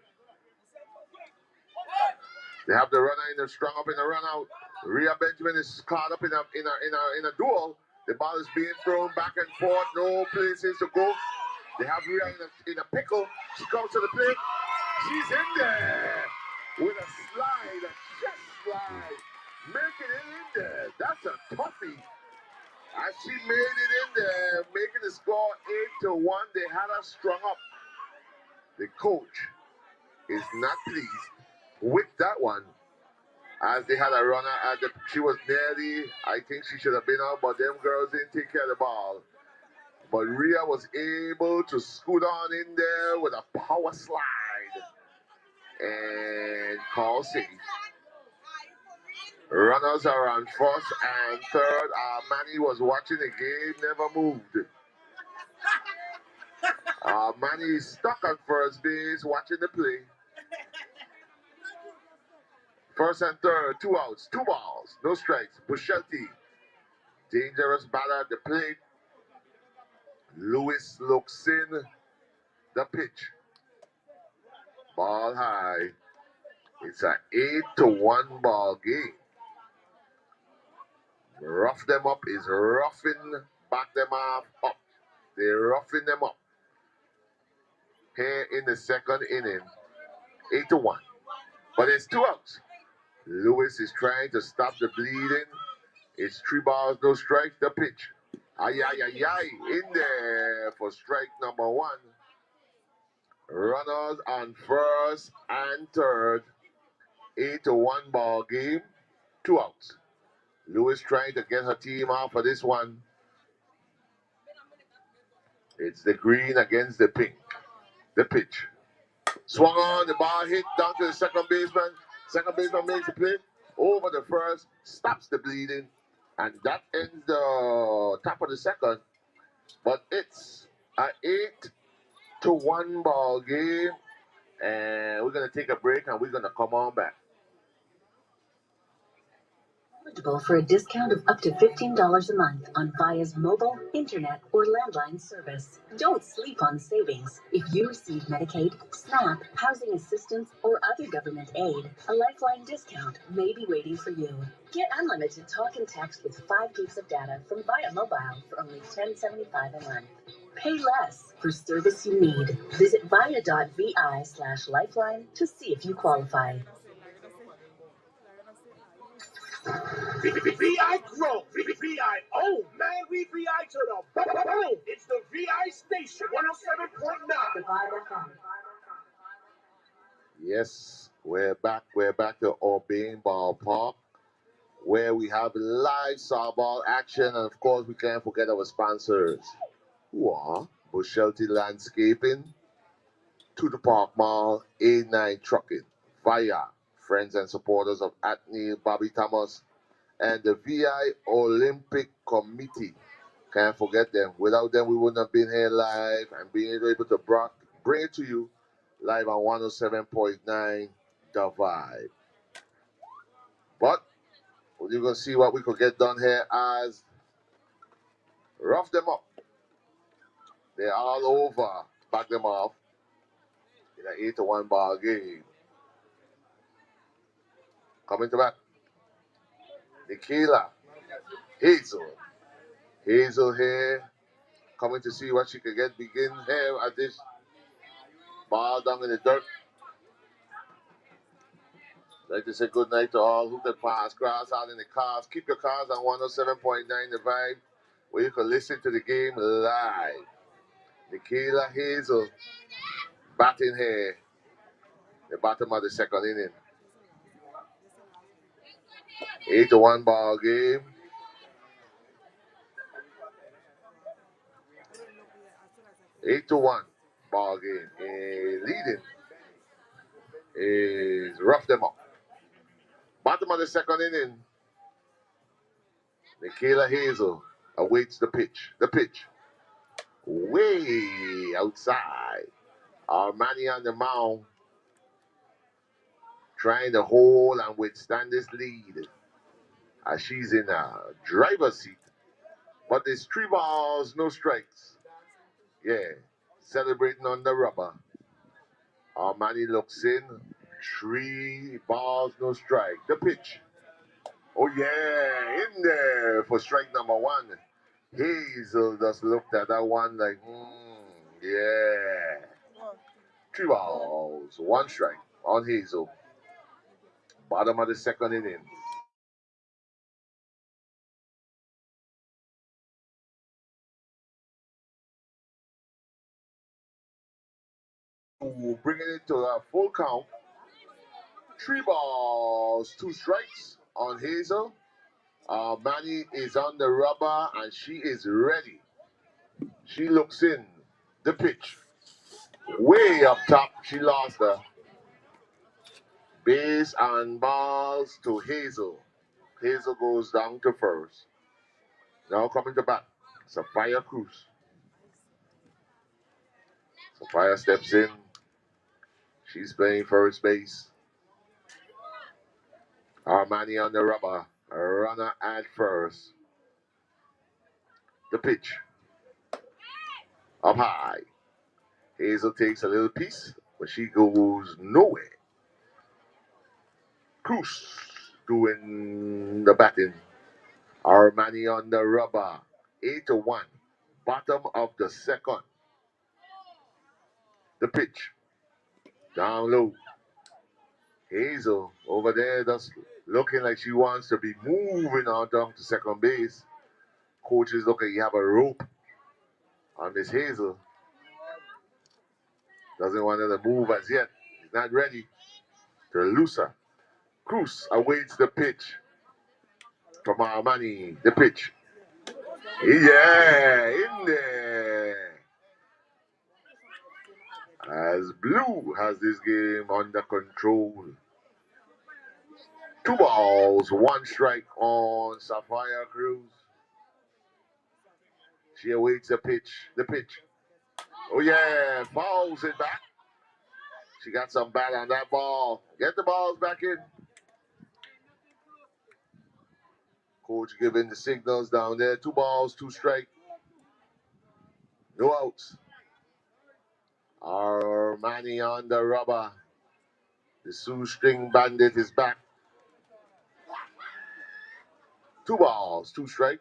They have the runner in the strung up in the run out. Rhea Benjamin is caught up in a duel. The ball is being thrown back and forth. No places to go. They have Rhea in a pickle. She comes to the plate. She's in there with a slide, a chest slide. Making it in there. That's a toughie. As she made it in there, making the score 8-1. They had her strung up. The coach is not pleased with that one. As they had a runner at she was nearly, I think she should have been out, but them girls didn't take care of the ball. But Rhea was able to scoot on in there with a power slide and call safe. Runners are on first and third. Manny was watching the game, never moved. Manny is stuck on first base, watching the play. First and third, 2 outs, 2 balls, no strikes. Bochelti, dangerous batter at the plate. Lewis looks in. The pitch. Ball high. It's an 8-1 ball game. Rough them up is roughing back them off up. They're roughing them up. Here in the second inning. 8-1. But it's 2 outs. Lewis is trying to stop the bleeding. It's 3 balls, no strikes. The pitch. Ay, ay, ay, ay. In there for strike number 1. Runners on first and third. 8-1 ball game. 2 outs. Lewis trying to get her team out for this one. It's the green against the pink. The pitch. Swung on, the ball hit down to the second baseman. Second baseman makes the play over the first, stops the bleeding, and that ends the top of the second. But it's an 8-1 ball game, and we're gonna take a break and we're gonna come on back. Eligible for a discount of up to $15 a month on Via's mobile, internet, or landline service. Don't sleep on savings. If you receive Medicaid, SNAP, housing assistance, or other government aid, a Lifeline discount may be waiting for you. Get unlimited talk and text with 5 gigs of data from Via Mobile for only $10.75 a month. Pay less for service you need. Visit via.vi/lifeline to see if you qualify. VI Grow, VI. Man, we VI to the boom. It's the VI station, 107.9. Yes, we're back. We're back to Urbane Ballpark, where we have live softball action, and of course, we can't forget our sponsors, who are Bushelty Landscaping, To the Park Mall, A9 Trucking, Via, friends and supporters of Atney, Bobby Thomas, and the VI Olympic Committee. Can't forget them. Without them, we wouldn't have been here live and being able to bring it to you live on 107.9 The Vibe. But you're going to see what we could get done here as rough them up. They're all over. Back them off in an 8-1 ball game. Coming to bat. Nikila. Hazel. Hazel here. Coming to see what she can get. Begin here at this ball down in the dirt. I'd like to say good night to all who can pass grass out in the cars. Keep your cars on 107.9 The Vibe, where you can listen to the game live. Nikila Hazel batting here. The bottom of the second inning. 8-1 ball game. Eight to one ball game. Leading is rough them up. Bottom of the second inning. Nikila Hazel awaits the pitch. The pitch. Way outside. Armani on the mound, trying to hold and withstand this lead as she's in a driver's seat. But there's 3 balls, no strikes. Yeah, celebrating on the rubber. Armani looks in. 3 balls, no strike. The pitch. Oh, yeah, in there for strike number 1. Hazel just looked at that one like, yeah. 3 balls, 1 strike on Hazel. Bottom of the second inning. Bringing it to a full count. 3 balls, 2 strikes on Hazel. Manny is on the rubber and she is ready. She looks in. The pitch. Way up top. She lost the base and balls to Hazel. Hazel goes down to first. Now coming to bat. Sophia Cruz. Sophia steps in. She's playing first base. Armani on the rubber. A runner at first. The pitch. Up high. Hazel takes a little piece, but she goes nowhere. Cruz doing the batting. Armani on the rubber. 8-1. Bottom of the second. The pitch. Down low. Hazel over there just looking like she wants to be moving on down to second base. Coaches look like you have a rope on Miss Hazel. Doesn't want her to move as yet. She's not ready to loose her. Cruz awaits the pitch from Armani. The pitch. Yeah, in there. As Blue has this game under control. 2 balls, 1 strike on Sapphire Cruz. She awaits the pitch. The pitch. Oh yeah, fouls it back. She got some bat on that ball. Get the balls back in. Coach giving the signals down there. 2 balls, 2 strike. No outs. Armani on the rubber. The Sioux String Bandit is back. 2 balls, 2 strike.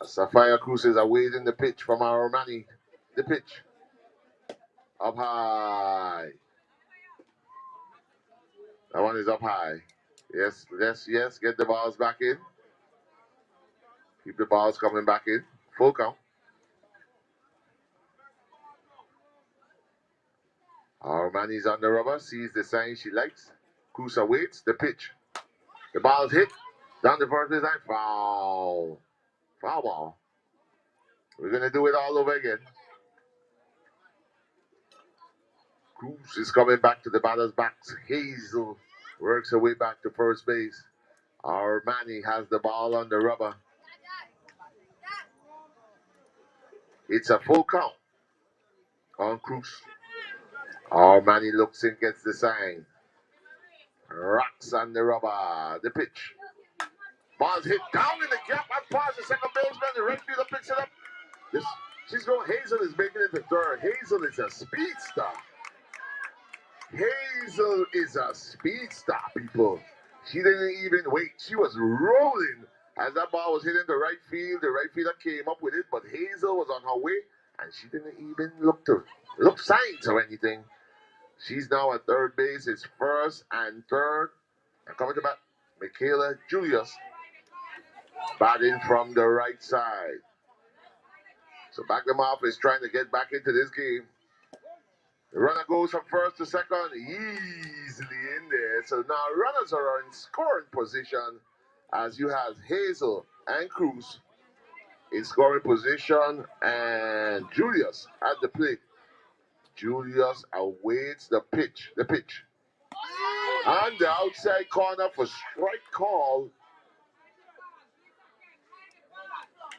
Sapphire Cruz is awaiting the pitch from Armani. The pitch. Up high. That one is up high. Yes, yes, yes. Get the balls back in. Keep the balls coming back in. Full count. Armani's on the rubber. Sees the sign she likes. Cruz awaits the pitch. The ball's hit. Down the first base line. Foul. Foul ball. We're going to do it all over again. Cruz is coming back to the batter's backs. Hazel works her way back to first base. Armani has the ball on the rubber. It's a full count on Cruz. Armani looks in, gets the sign. Rocks on the rubber. The pitch. Ball's hit down in the gap. Up past the second baseman. The right fielder picks it up. She's going. Hazel is making it to third. Hazel is a speedster. Hazel is a speedster, people. She didn't even wait. She was rolling as that ball was hitting the right field. The right fielder came up with it, but Hazel was on her way, and she didn't even look signs or anything. She's now at third base. It's first and third. And coming to bat, Michaela Julius batting from the right side. So back them off is trying to get back into this game. The runner goes from first to second, easily in there. So now runners are in scoring position as you have Hazel and Cruz in scoring position and Julius at the plate. Julius awaits the pitch. The pitch. On the outside corner for strike call.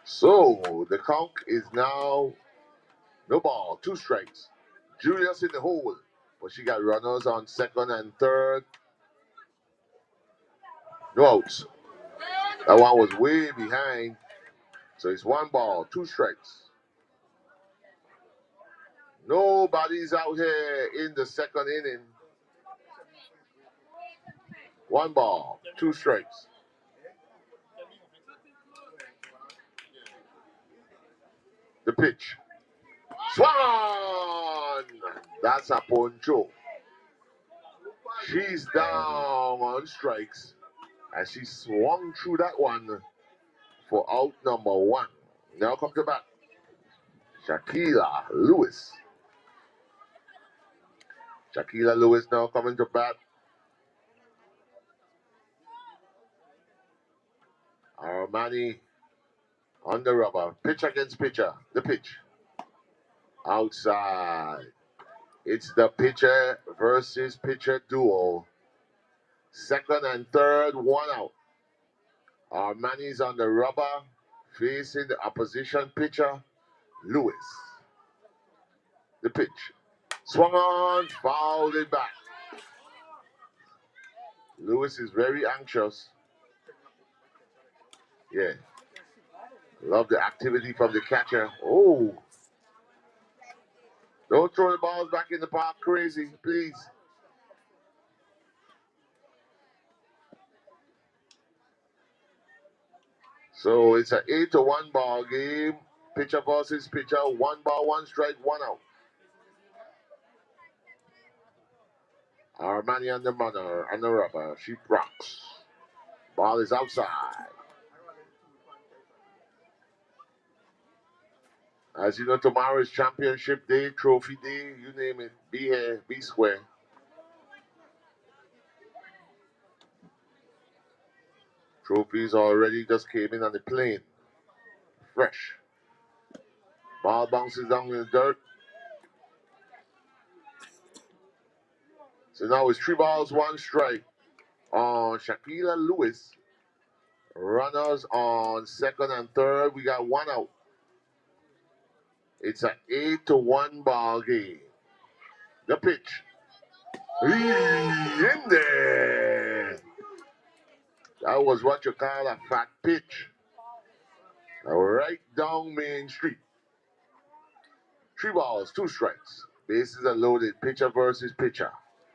So the count is now no ball, 2 strikes. Julius in the hole, but she got runners on second and third. No outs. That one was way behind. So it's 1 ball, 2 strikes. Nobody's out here in the second inning. 1 ball, 2 strikes. The pitch. Swan! That's a poncho. She's down on strikes. And she swung through that one for out number 1. Now come to bat. Shaquila Lewis. Shaquila Lewis now coming to bat. Armani on the rubber. Pitch against pitcher. The pitch. Outside. It's the pitcher versus pitcher duo. Second and third, 1 out. Armani's on the rubber, facing the opposition pitcher, Lewis. The pitch. Swung on, fouled it back. Lewis is very anxious. Yeah. Love the activity from the catcher. Oh. Don't throw the balls back in the park crazy, please. So it's an 8-1 ball game. Pitcher versus pitcher. 1 ball, 1 strike, 1 out. Armani on the runner, on the rubber. She rocks. Ball is outside. As you know, tomorrow is championship day, trophy day, you name it. Be here, be square. Trophies already just came in on the plane. Fresh. Ball bounces down in the dirt. So now it's 3 balls, 1 strike on Shaquila Lewis. Runners on second and third. We got 1 out. It's an 8-1 ball game. The pitch. In there. That was what you call a fat pitch. Right down Main Street. 3 balls, 2 strikes. Bases are loaded. Pitcher versus pitcher.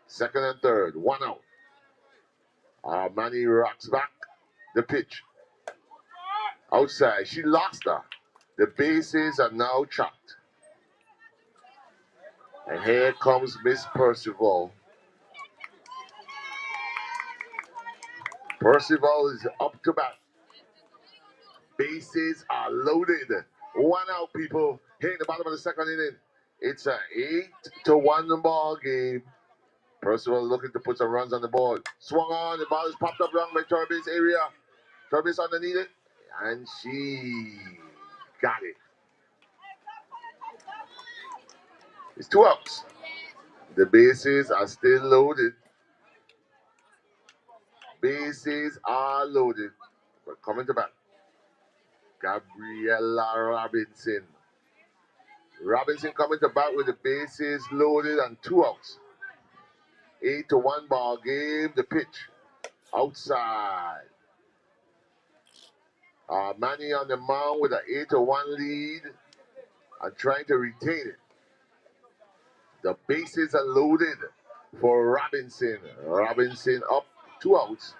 Second and third. 1 out. Manny rocks back. The pitch. Outside. She lost her. The bases are now chopped. And here comes Miss Percival. Percival is up to bat. Bases are loaded. 1 out, people. Here in the bottom of the second inning. It's an 8-1 ball game. Percival looking to put some runs on the board. Swung on. The ball is popped up wrong by Turby's area. Turby's underneath it. And she got it. It's 2 outs. The bases are still loaded. Bases are loaded. We're coming to bat. Gabriella Robinson. Robinson coming to bat with the bases loaded and 2 outs. 8-1 ball game. The pitch. Outside. Manny on the mound with an 8-1 lead and trying to retain it. The bases are loaded for Robinson. Robinson up 2 outs.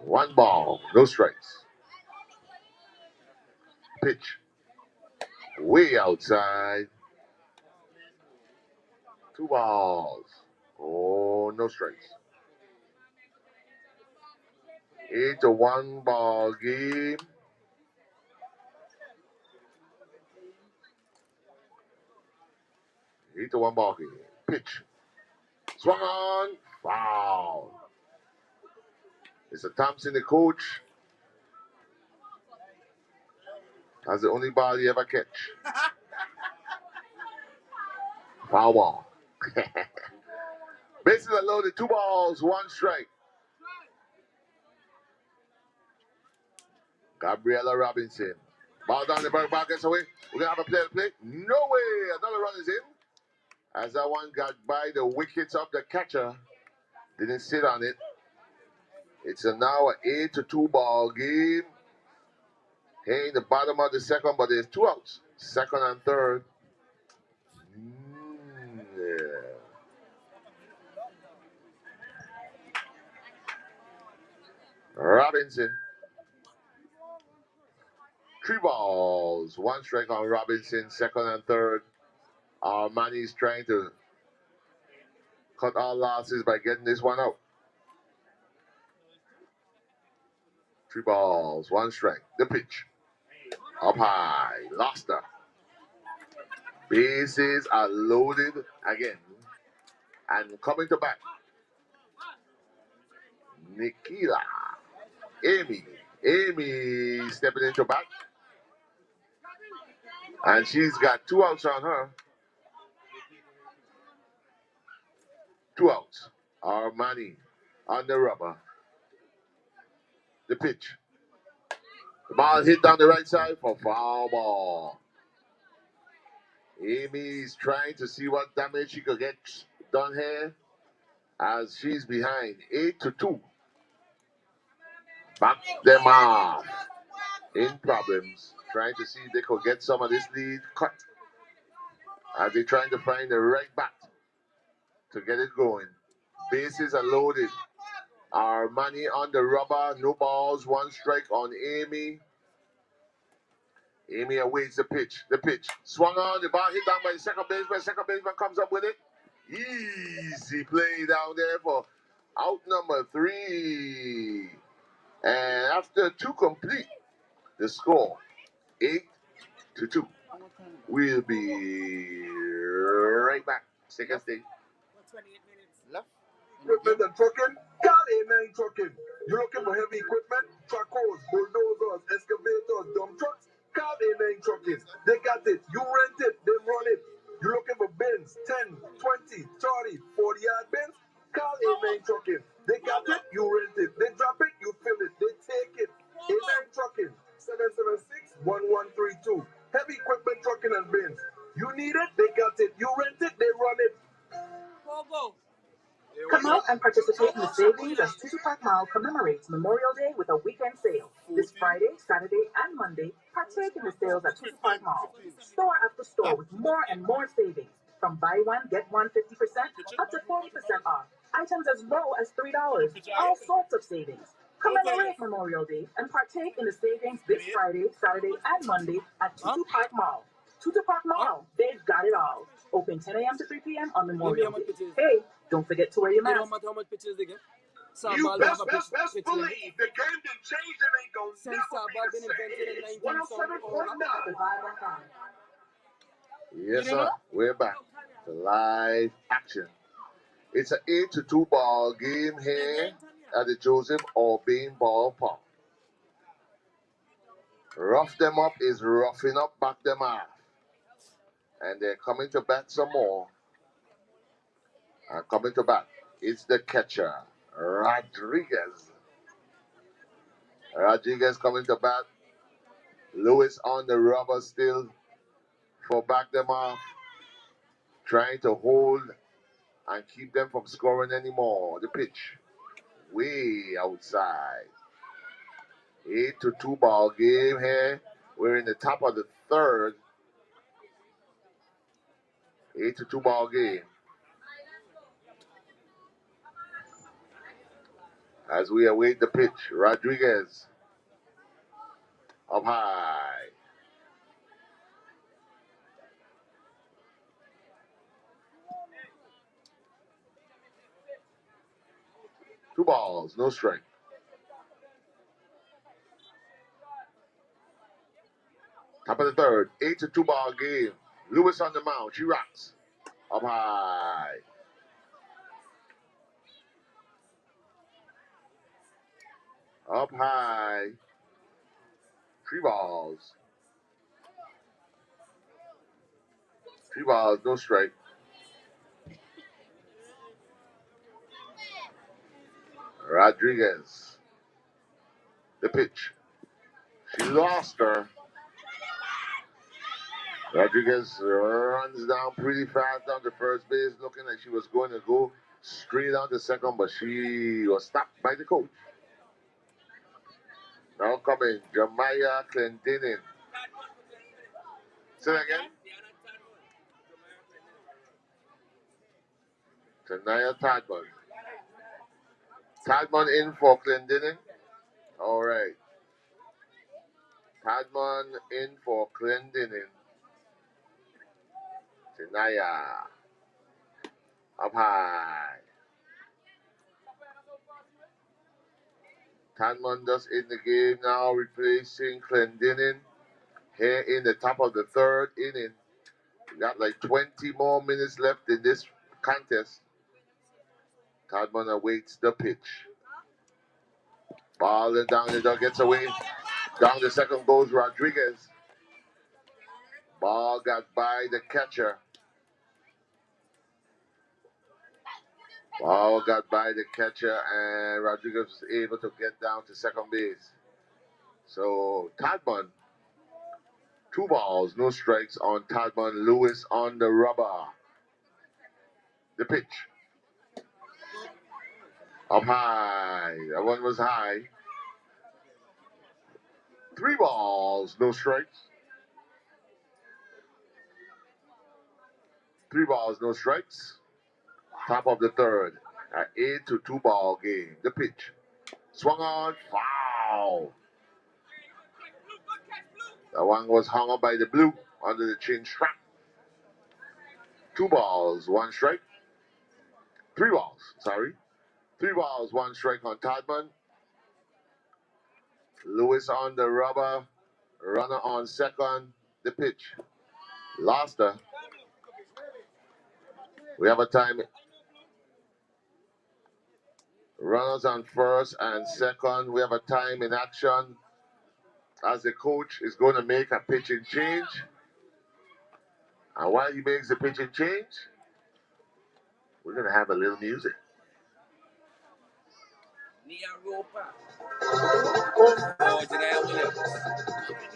1 ball, no strikes. Pitch. Way outside. 2 balls. Oh, no strikes. 8-1 ball game. Eight to one ball game. Pitch. Swung on. Foul. Mr. Thompson, the coach, has the only ball he ever catch. Foul ball. Bases are loaded. 2 balls, 1 strike. Gabriella Robinson. Ball down the back, ball gets away. We're going to have a play to play. No way. Another run is in. As that one got by the wickets of the catcher. Didn't sit on it. It's now an 8-2 ball game. Hey, in the bottom of the second, but there's 2 outs. Second and third. Yeah. Robinson. 3 balls, 1 strike on Robinson, second and third. Manny's trying to cut all losses by getting this one out. 3 balls, 1 strike. The pitch. Up high. Lost her. Bases are loaded again. And coming to bat. Nikila. Amy stepping into bat. And she's got 2 outs on her. 2 outs. Armani on the rubber. The pitch. The ball hit down the right side for foul ball. Amy's trying to see what damage she could get done here as she's behind 8-2. Back them off in problems. Trying to see if they could get some of this lead cut as they're trying to find the right bat to get it going. Bases are loaded. Armani on the rubber. No balls. 1 strike on Amy. Amy awaits the pitch. The pitch. Swung on. The ball hit down by the second baseman. Second baseman comes up with it. Easy play down there for out number 3. And after 2 complete, the score 8-2. We'll be right back. Second stage. 28 minutes left. Equipment and trucking Call A9 Trucking. You looking for heavy equipment? Truckers, bulldozers, excavators, dump trucks? Call A9 Trucking. They got it. You rent it. They run it. You looking for bins? 10, 20, 30, 40-yard bins? Call A9 Trucking. They got it. You rent it. They drop it. You fill it. They take it. A9 Trucking. 776-1132. Heavy equipment trucking and bins. You need it. They got it. You rent it. They run it. Come out and participate in the savings as Tissue Park Mall commemorates Memorial Day with a weekend sale. This Friday, Saturday, and Monday, partake in the sales at Tissue Park Mall. Store after store with more and more savings. From buy one, get one 50% up to 40% off. Items as low as $3. All sorts of savings. Commemorate Memorial Day and partake in the savings this Friday, Saturday, and Monday at Tutu Park Mall. Tutu Park Mall, they've got it all. Open 10 a.m. to 3 p.m. on Memorial Day. Hey, don't forget to wear your mask. You best believe the game didn't change and ain't gonna never be the same. 107.9. Yes, sir. We're back to live action. It's an 8-2 ball game here at the Joseph Orbain Ballpark. Rough them up is roughing up back them off. And they're coming to bat some more. And coming to bat, it's the catcher, Rodriguez. Rodriguez coming to bat. Lewis on the rubber still for back them off. Trying to hold and keep them from scoring anymore. The pitch, way outside. 8-2 ball game here. We're in the top of the third. 8-2 ball game. As we await the pitch, Rodriguez up high. Two balls, no strike. Top of the third, 8-2 ball game. Lewis on the mound, she rocks. Up high. Up high. 3 balls. 3 balls, no strike. Rodriguez. The pitch. She lost her. Rodriguez runs down pretty fast down to first base, looking like she was going to go straight on to second, but she was stopped by the coach. Now coming, Jemiah Clendenin. Say that again. Tanaya Tadman. Tadman in for Clendenin. All right. Tadman in for Clendenin. Tanaya. Up high. Tadman just in the game now, replacing Clendenin. Here in the top of the third inning. We got like 20 more minutes left in this contest. Tadman awaits the pitch. Ball and down the dog gets away. Down the second goes Rodriguez. Ball got by the catcher. Ball got by the catcher and Rodriguez was able to get down to second base. So Tadman, 2 balls, no strikes on Tadman. Lewis on the rubber. The pitch. Up high. That one was high. 3 balls, no strikes. 3 balls, no strikes. Top of the third. An 8-2 ball game. The pitch. Swung on, foul. That one was hung up by the blue under the chin strap. 2 balls, 1 strike. 3 balls, sorry. 3 balls, 1 strike on Tadman. Lewis on the rubber. Runner on second. The pitch. Lost her. We have a time. Runners on first and second. We have a time in action as the coach is going to make a pitching change. And while he makes the pitching change, we're going to have a little music. Nia Roper for Janelle Williams.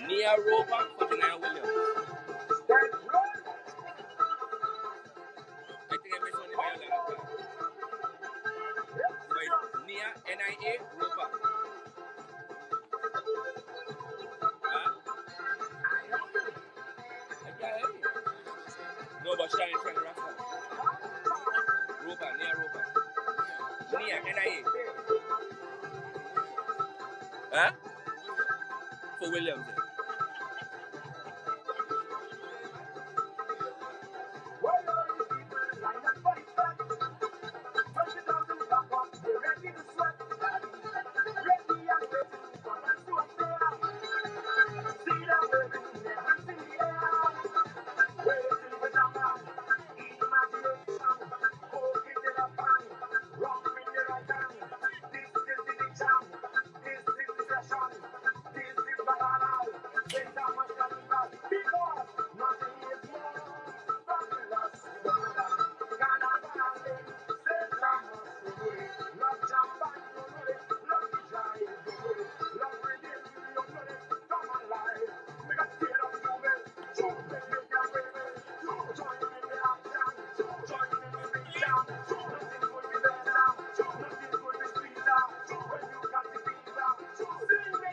Nia Roper for Janelle Williams. I think I mentioned in my other time. But Nia N-I-A Roper. Huh? I can't hear you. No, but Shine Shine Rasta. Roper, Nia Roper. Nia N-I-A. Huh? For Williams.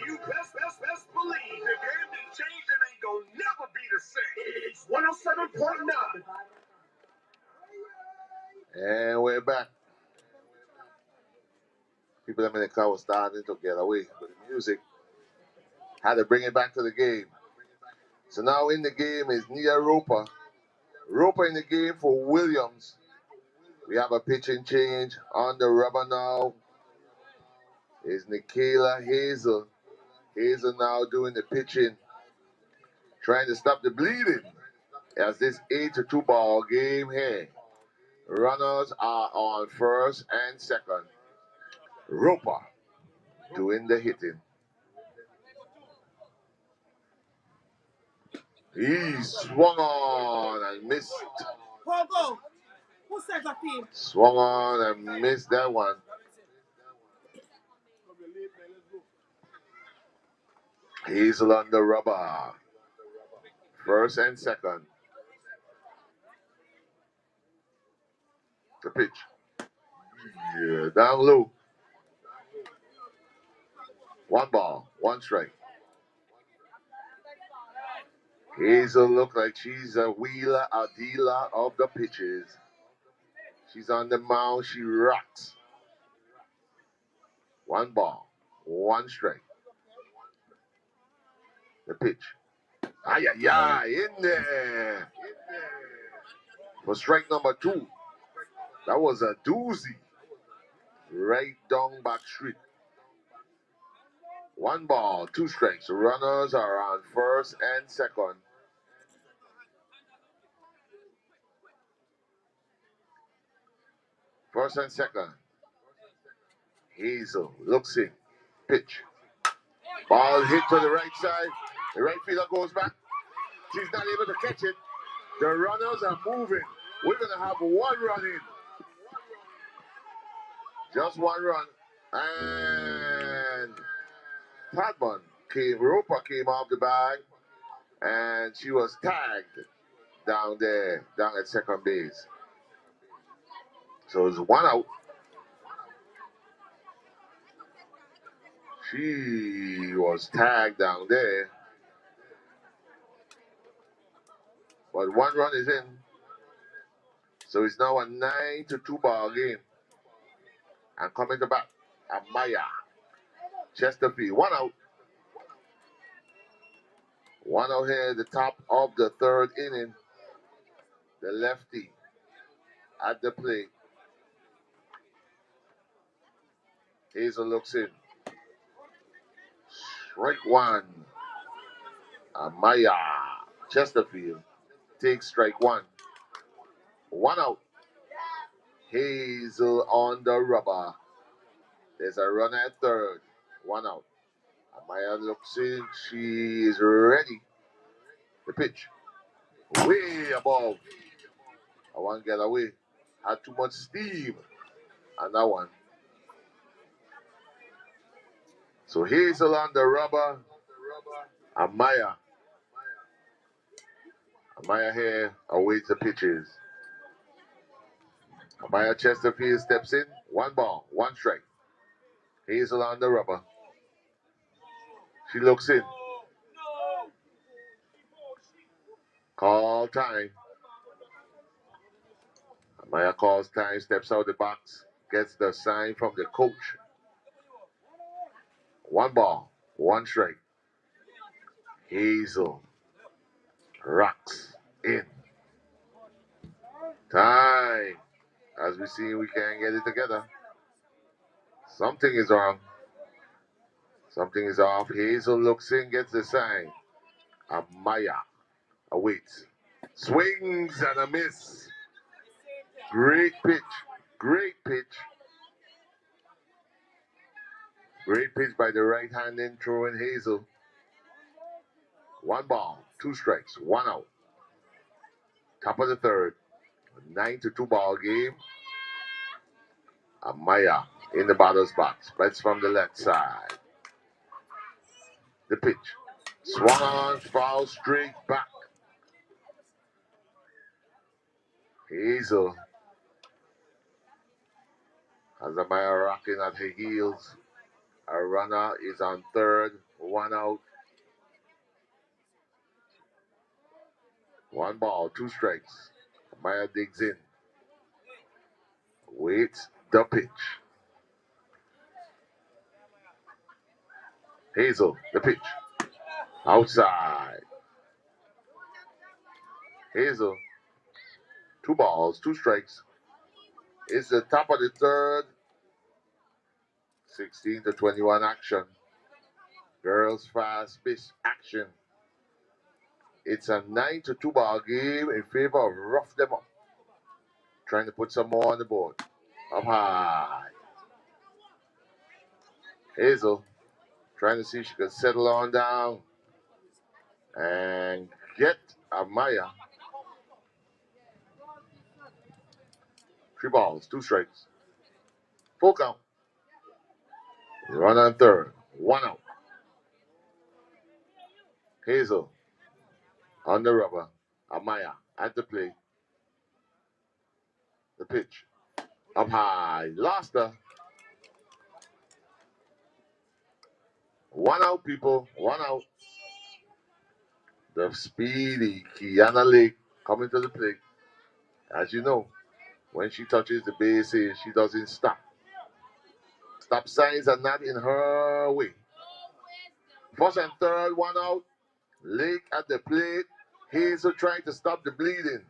You best believe the game done changed and ain't gonna never be the same. It's 107.9. And we're back. People in the car were starting to get away with the music. Had to bring it back to the game. So now in the game is Nia Roper. Roper in the game for Williams. We have a pitching change on the rubber now. Is Nikayla Hazel. Hazel now doing the pitching, trying to stop the bleeding. As this 8-2 ball game here. Runners are on first and second. Roper doing the hitting. He swung on and missed. Pogo, who says a team? Swung on and missed that one. Hazel on the rubber. First and second. The pitch. Yeah, down low. 1 ball, 1 strike. Hazel look like she's a wheeler, a dealer of the pitches. She's on the mound. She rocks. 1 ball, 1 strike. The pitch. Ay, ay, ay, in there. For strike number 2. That was a doozy. Right down back street. 1 ball, 2 strikes. Runners are on first and second. First and second. Hazel looks in. Pitch. Ball hit to the right side. The right fielder goes back. She's not able to catch it. The runners are moving. We're going to have 1 run in. Just 1 run. And Padman Roper came off the bag. And she was tagged down there, down at second base. So it's 1 out. She was tagged down there. But 1 run is in. So it's now a 9-2 ball game. And coming to bat, Amaya. Chesterfield, 1 out. 1 out here at the top of the 3rd inning. The lefty at the plate. Hazel looks in. Strike 1. Amaya. Chesterfield takes strike 1. 1 out. Hazel on the rubber. There's a runner at third. 1 out. Amaya looks in. She is ready. The pitch. Way above. I want to get away. Had too much steam. And that one. So Hazel on the rubber. Amaya. Amaya here awaits the pitches. Amaya Chesterfield steps in. 1 ball, 1 strike. Hazel on the rubber. She looks in. Call time. Amaya calls time, steps out the box, gets the sign from the coach. 1 ball, 1 strike. Hazel rocks in. Time. As we see, we can't get it together. Something is wrong. Something is off. Hazel looks in, gets the sign. Amaya awaits. Swings and a miss. Great pitch. Great pitch. Great pitch by the right-handed throwing Hazel. 1 ball, 2 strikes, 1 out. Top of the third. 9-2 ball game. Amaya in the batter's box. Bets from the left side. The pitch. Swung on, foul straight back. Hazel has Amaya rocking at her heels. A runner is on third. 1 out. 1 ball, 2 strikes. Amaya digs in. Waits the pitch. Hazel, the pitch. Outside. Hazel, 2 balls, 2 strikes. It's the top of the third. 16-21 action. Girls fast pitch action. It's a 9-2 ball game in favor of Rough Them Up. Trying to put some more on the board. Up high. Hazel trying to see if she can settle on down and get Amaya. 3 balls, 2 strikes. Full count. Run on third. 1 out. Hazel on the rubber. Amaya at the plate. The pitch. Up high. Lost her. 1 out, people. 1 out. The speedy Kiana Lake coming to the plate. As you know, when she touches the bases, she doesn't stop. Stop signs are not in her way. First and third, 1 out. Lake at the plate. Hazel trying to stop the bleeding.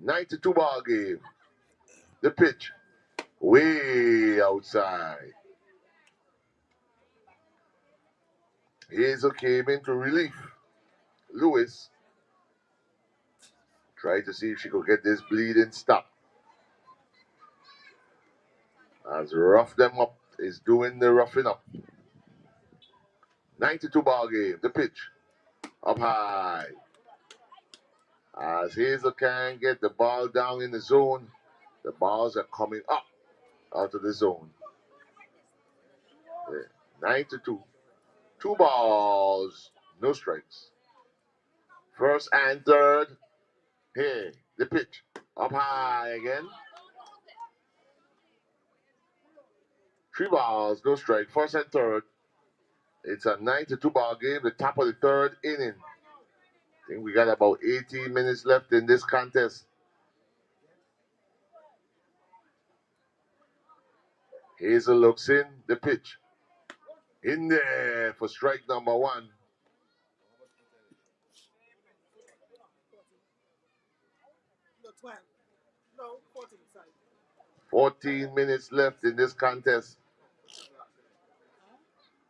9-2 ball game. The pitch. Way outside. Hazel came into relief. Lewis tried to see if she could get this bleeding stopped. As Rough Them Up is doing the roughing up. 9-2 ball game. The pitch. Up high. As Hazel can't get the ball down in the zone, the balls are coming up out of the zone. 9-2. 2 balls, no strikes. First and third. Here, the pitch. Up high again. 3 balls, no strike. First and third. It's a 9-2 ball game, the top of the third inning. I think we got about 18 minutes left in this contest. Hazel looks in, the pitch. In there for strike number 1. No, 12. No, 14, sorry. 14 minutes left in this contest.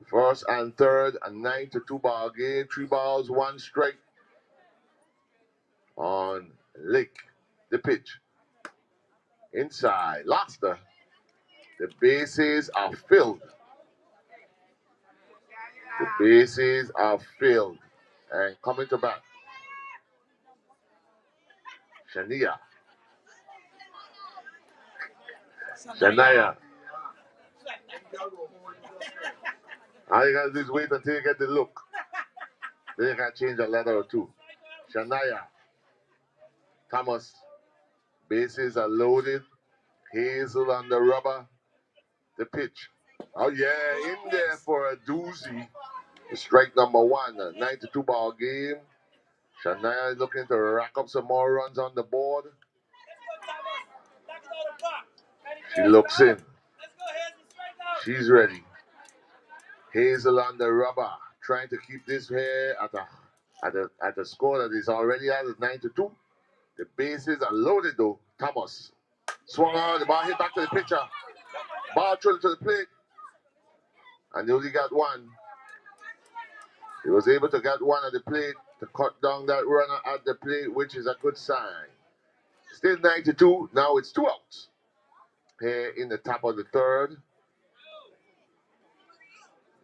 First and third, a 9-2 ball game. 3 balls, 1 strike on Lake. The pitch. Inside. Lost her. The bases are filled. The bases are filled. And coming to bat, Shania. Shania. All you gotta do is wait until you get the look. Then you can change a letter or two. Shania. Thomas. Bases are loaded. Hazel on the rubber. The pitch. Oh yeah, in there for a doozy. Strike number one. A 9-2 ball game. Shania is looking to rack up some more runs on the board. She looks in. She's ready. Hazel on the rubber, trying to keep this here at a score that is already at 9-2. The bases are loaded though. Thomas swung on, the ball hit back to the pitcher. Ball thrown to the plate, and they only got one. He was able to get one at the plate to cut down that runner at the plate, which is a good sign. Still 9-2. Now it's 2 outs. Here in the top of the third.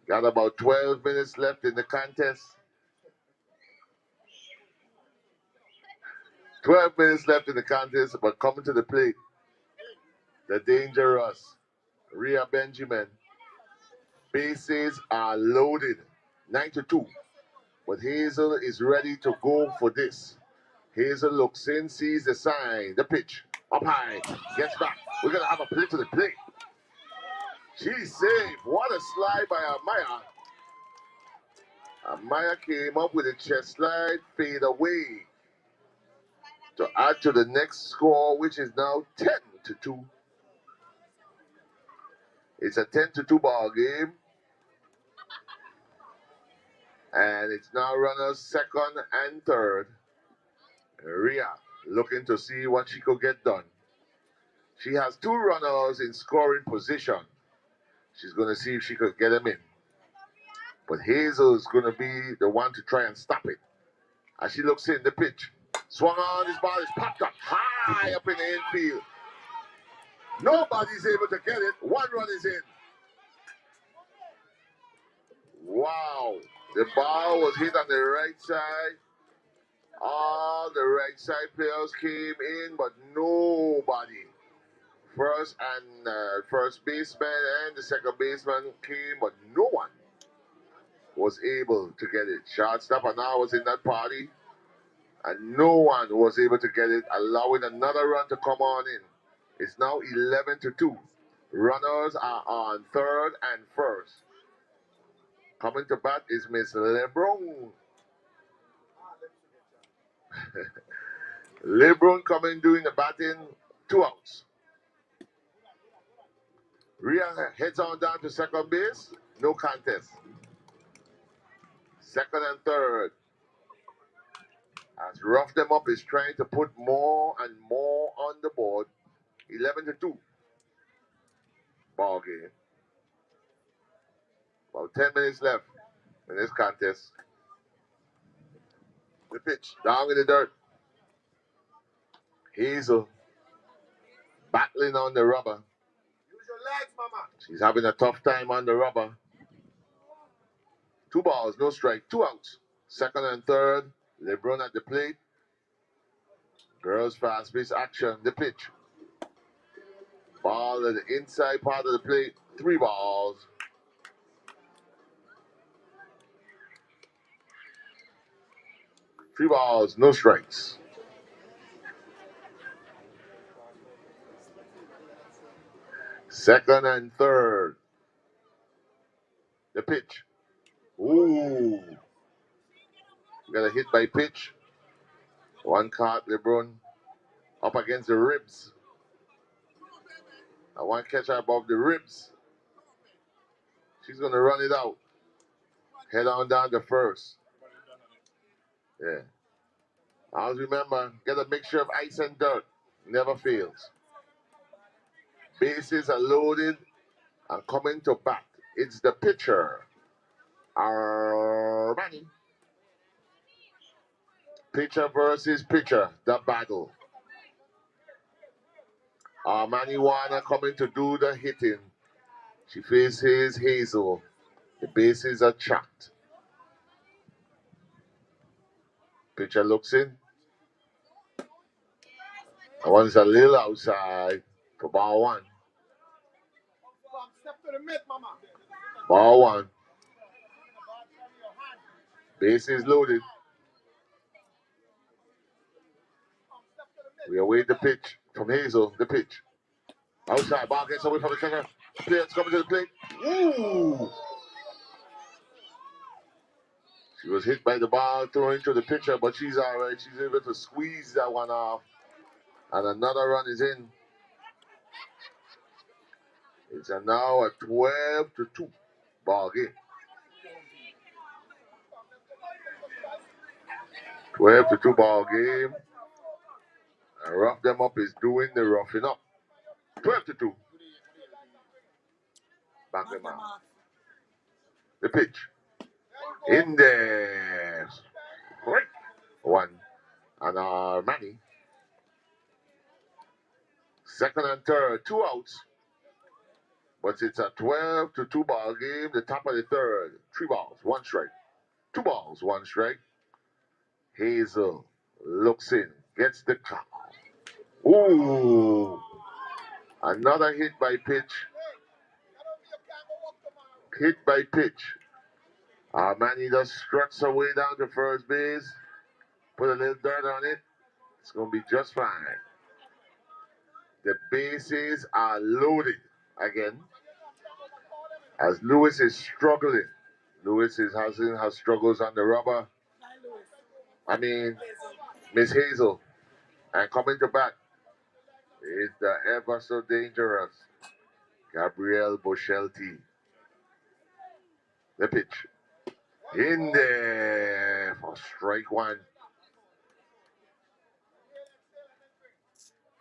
Got about 12 minutes left in the contest. 12 minutes left in the contest, but coming to the plate, the dangerous Rhea Benjamin. Bases are loaded. 9-2. But Hazel is ready to go for this. Hazel looks in, sees the sign, the pitch. Up high, gets back. We're going to have a play to the plate. She's safe. What a slide by Amaya. Amaya came up with a chest slide, fade away to add to the next score, which is now 10-2. It's a 10-2 ball game. And it's now runners second and third. Rhea looking to see what she could get done. She has 2 runners in scoring position. She's going to see if she could get them in. But Hazel is going to be the one to try and stop it. As she looks in the pitch. Swung on, this ball is popped up high up in the infield. Nobody's able to get it. 1 run is in. Wow. The ball was hit on the right side. All the right side players came in, but nobody. First baseman and the second baseman came, but no one was able to get it. Shortstop and I was in that party, and no one was able to get it, allowing another run to come on in. It's now 11-2. Runners are on third and first. Coming to bat is Miss LeBron. LeBron coming doing the batting, 2 outs. Rhea heads on down to second base, no contest. Second and third. As Rough Them Up is trying to put more and more on the board. 11-2 ball game. About 10 minutes left in this contest. The pitch down in the dirt. Hazel battling on the rubber. Use your legs, mama. She's having a tough time on the rubber. 2 balls, no strike, 2 outs. Second and third. LeBron at the plate. Girls fast-paced action. The pitch. Ball at the inside part of the plate. 3 balls. 3 balls, no strikes. Second and third. The pitch. Ooh. Got a hit by pitch. 1 caught LeBron up against the ribs. And 1 catcher above the ribs. She's going to run it out. Head on down to first. Yeah. Always remember, get a mixture of ice and dirt. Never fails. Bases are loaded and coming to bat. It's the pitcher. Armani. Pitcher versus pitcher. The battle. Marijuana coming to do the hitting. She faces Hazel. The bases are checked. Pitcher looks in. That one's a little outside for ball one. Ball one. Bases loaded. We await the pitch from Hazel. The pitch. Outside. Ball gets away from the center. Players coming to the plate. Ooh! She was hit by the ball thrown into the pitcher, but she's all right. She's able to squeeze that one off. And another run is in. It's now a 12-2 ball game. 12-2 ball game. And Rough Them Up is doing the roughing up. 12-2. Back them out. The pitch. In there. Right. One. And Manny. Second and third. 2 outs. But it's a 12-2 ball game. The top of the third. 3 balls. 1 strike. 2 balls. 1 strike. Hazel looks in. Gets the call. Ooh. Another hit by pitch. Hit by pitch. Manny just struts her way down to first base. Put a little dirt on it. It's going to be just fine. The bases are loaded again. As Lewis is struggling. Lewis is having her struggles on the rubber. I mean, Miss Hazel. And coming to bat is the ever so dangerous Gabrielle Bochelti. The pitch. In there for strike 1.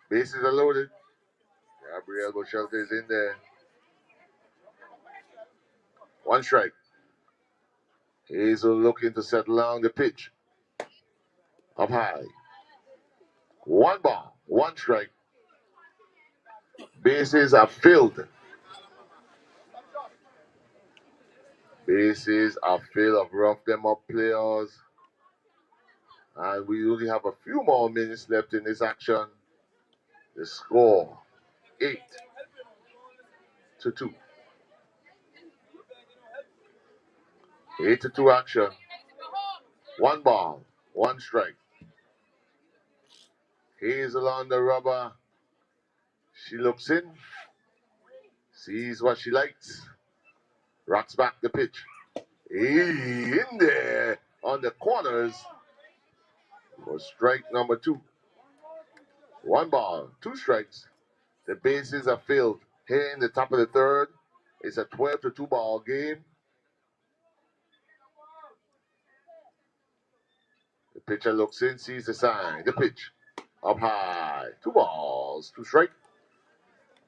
Bases are loaded. Gabrielle Bochelti is in there. 1 strike. Hazel looking to settle down the pitch. Up high. 1 ball. 1 strike. Bases are filled. Bases are filled of Rough Them Up players. And we only have a few more minutes left in this action. The score 8-2. 8-2 action. 1 ball. 1 strike. Hazel on the rubber. She looks in. Sees what she likes. Rocks back the pitch. In there on the corners for strike number 2. 1 ball, 2 strikes. The bases are filled. Here in the top of the third, it's a 12-2 ball game. The pitcher looks in, sees the sign. The pitch up high. 2 balls, 2 strikes.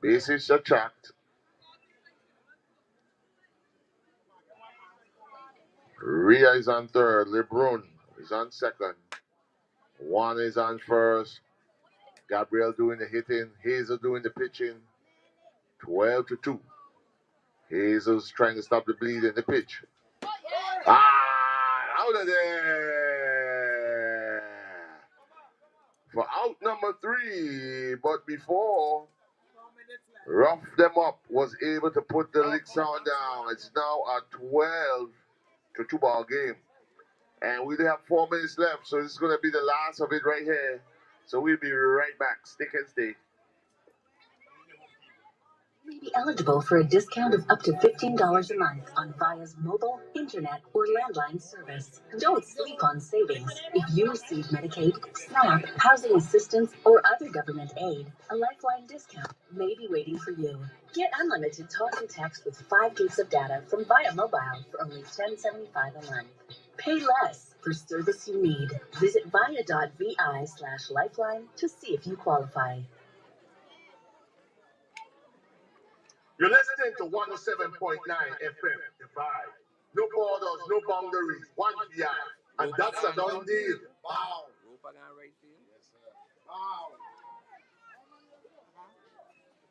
Bases are checked. Rhea is on third. LeBron is on second. Juan is on first. Gabrielle doing the hitting. Hazel doing the pitching. 12-2. Hazel's trying to stop the bleed in the pitch. Out of there. For out number 3. But before, Rough Them Up was able to put the lick sound down. It's now a 12-2 ball game. And we only have 4 minutes left, so this is going to be the last of it right here. So we'll be right back. Stick and stay. You may be eligible for a discount of up to $15 a month on Via's mobile, internet, or landline service. Don't sleep on savings. If you receive Medicaid, SNAP, housing assistance, or other government aid, a Lifeline discount may be waiting for you. Get unlimited talk and text with 5 gigs of data from Via Mobile for only $10.75 a month. Pay less for service you need. Visit via.vi/lifeline to see if you qualify. You're listening to 107.9 FM, The Vibe. No borders, no boundaries, 1 VI. And that's a done deal. Wow.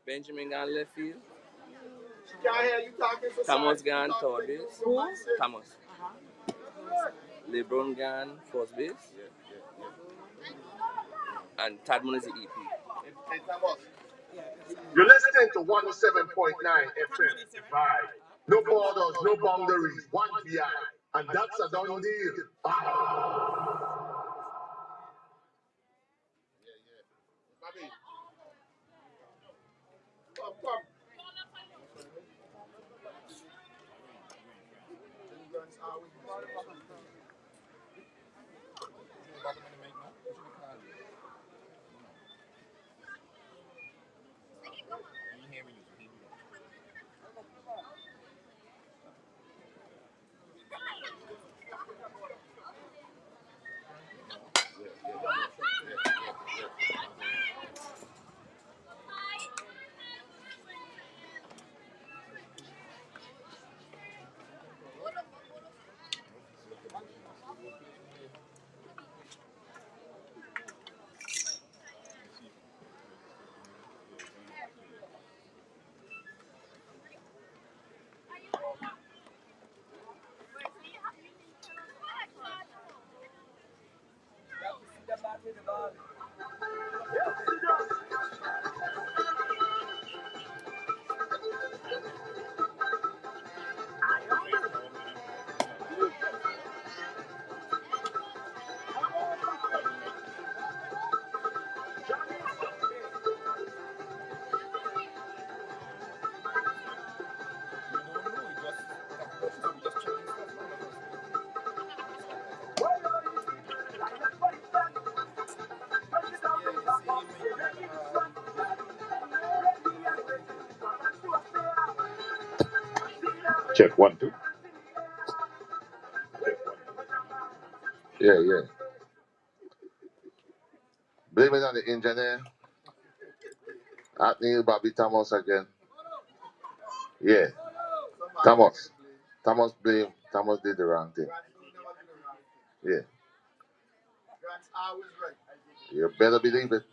Benjamin gone left field. Can't hear you talking so Thomas sorry. gone third base. Who? Thomas. LeBron gone first base. And Tadman is the EP. You're listening to 107.9 FM. Vibe. No borders, no boundaries. One VI. And that's a done deal. Come. Check 1, 2. Yeah. Blame it on the engineer. At Neil Bobby Thomas again. Yeah. Thomas. Thomas blame. Thomas did the wrong thing. Yeah. You better believe it.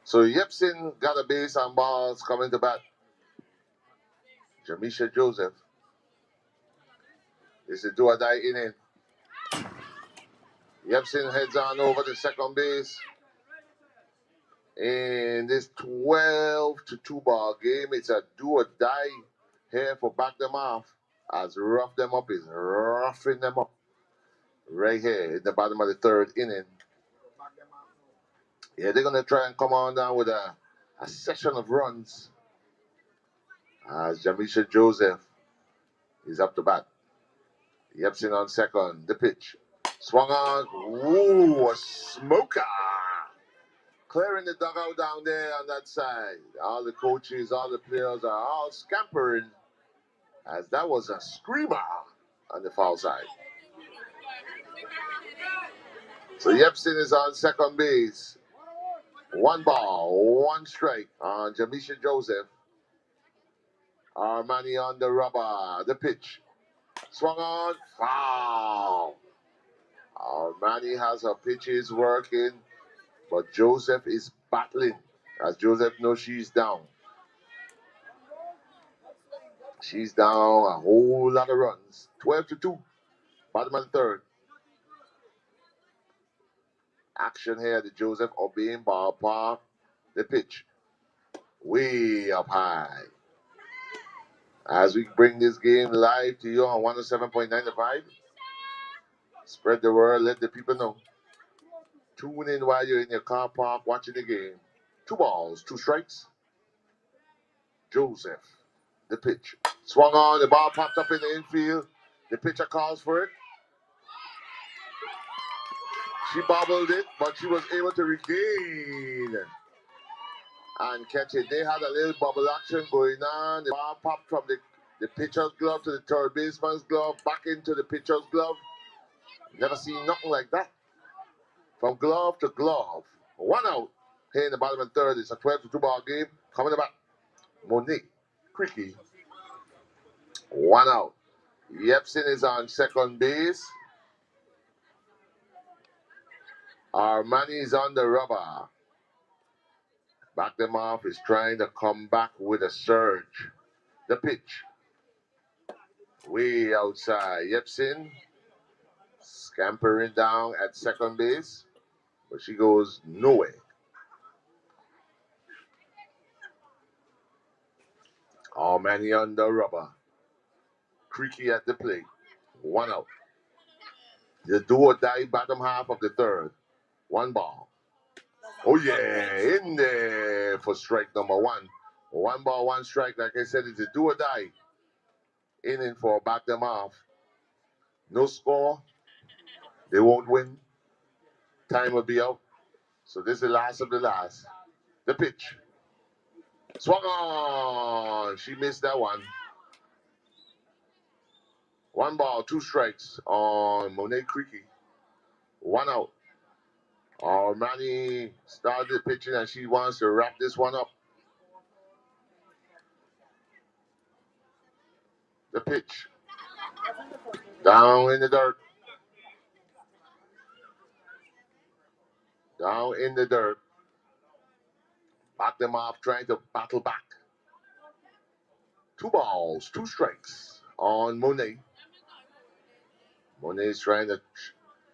So Yepson got a base on balls coming to bat. Jamisha Joseph. It's a do or die inning. Yepson heads on over to second base. In this 12-2 ball game, it's a do or die here for back them off. As rough them up is roughing them up. Right here in the bottom of the third inning. Yeah, they're going to try and come on down with a session of runs. As Jamisha Joseph is up to bat. Yepson on second. The pitch. Swung on. Ooh, a smoker. Clearing the dugout down there on that side. All the coaches, all the players are all scampering as that was a screamer on the foul side. So Yepson is on second base. 1 ball, 1 strike on Jamisha Joseph. Armani on the rubber. The pitch. Swung on. Foul. Armani has her pitches working, but Joseph is battling. As Joseph knows she's down. She's down a whole lot of runs. 12-2. Bottom of the third. Action here at the Joseph Obeying Ballpark. The pitch. Way up high. As we bring this game live to you on 107.95. Spread the word, let the people know. Tune in while you're in your car park watching the game. 2 balls, 2 strikes. Joseph, the pitch. Swung on, the ball popped up in the infield. The pitcher calls for it. She bobbled it, but she was able to regain and catch it. They had a little bubble action going on. The ball popped from the pitcher's glove to the third baseman's glove, back into the pitcher's glove. Never seen nothing like that. From glove to glove. 1 out. Here in the bottom of the third. It's a 12-2 ball game. Coming about. Monique Cricky. 1 out. Yepson is on second base. Armani is on the rubber. Back them off is trying to come back with a surge. The pitch. Way outside. Yepsin scampering down at second base. But she goes nowhere. All Manny under rubber. Creaky at the plate. 1 out. The do or die bottom half of the third. 1 ball. Oh yeah, in there for strike number 1. 1 ball, 1 strike. Like I said, it's a do or die inning for back them off. No score. They won't win. Time will be out. So this is the last of the last. The pitch. Swung on. She missed that one. 1 ball, 2 strikes on Monet Creaky. 1 out. Manny started pitching and she wants to wrap this one up. The pitch. Down in the dirt. Down in the dirt. Back them off, trying to battle back. 2 balls, 2 strikes on Monet. Monet is trying to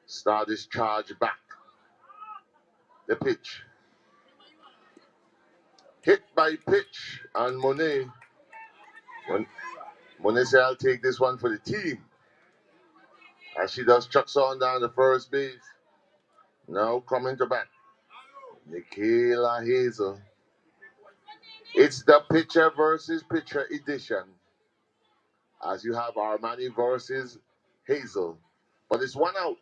start this charge back. The pitch. Hit by pitch on Monet. Monet said, I'll take this one for the team. As she does chucks on down the first base. Now coming to bat. Nikayla Hazel. It's the pitcher versus pitcher edition. As you have Armani versus Hazel. But it's 1 out.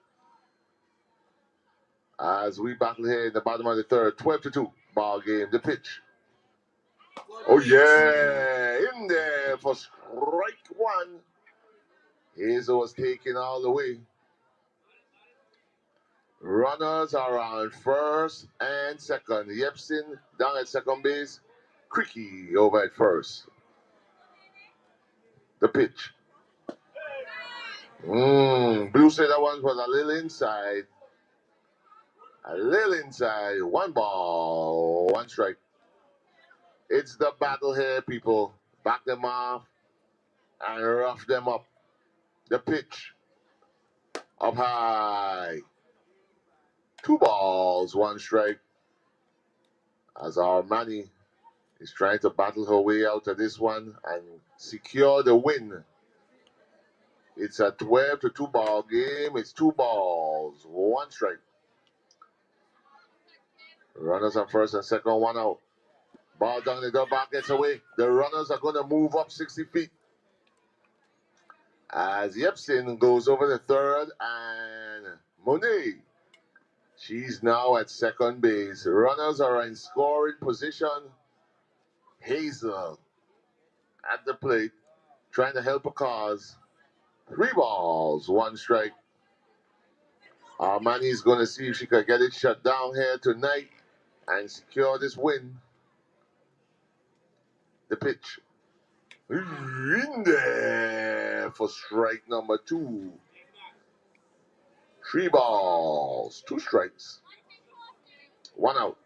As we battle here in the bottom of the third. 12-2 ball game. The pitch. Oh yeah, in there for strike 1. Hazel was taken all the way. Runners are on first and second. Yepsin down at second base. Creaky over at first. The pitch. Blue said that one was a little inside. A little inside. 1 ball, 1 strike. It's the battle here, people. Back them off and rough them up. The pitch. Up high. 2 balls, 1 strike. As Armani is trying to battle her way out of this one and secure the win. It's a 12-2 ball game. It's 2 balls, 1 strike. Runners on first and second, 1 out. Ball down the door, back gets away. The runners are going to move up 60 feet. As Yepsin goes over the third and Monet. She's now at second base. Runners are in scoring position. Hazel at the plate, trying to help a cause. 3 balls, 1 strike. Armani is going to see if she can get it shut down here tonight and secure this win. The pitch. In there for strike number 2. 3 balls, 2 strikes. 1 out.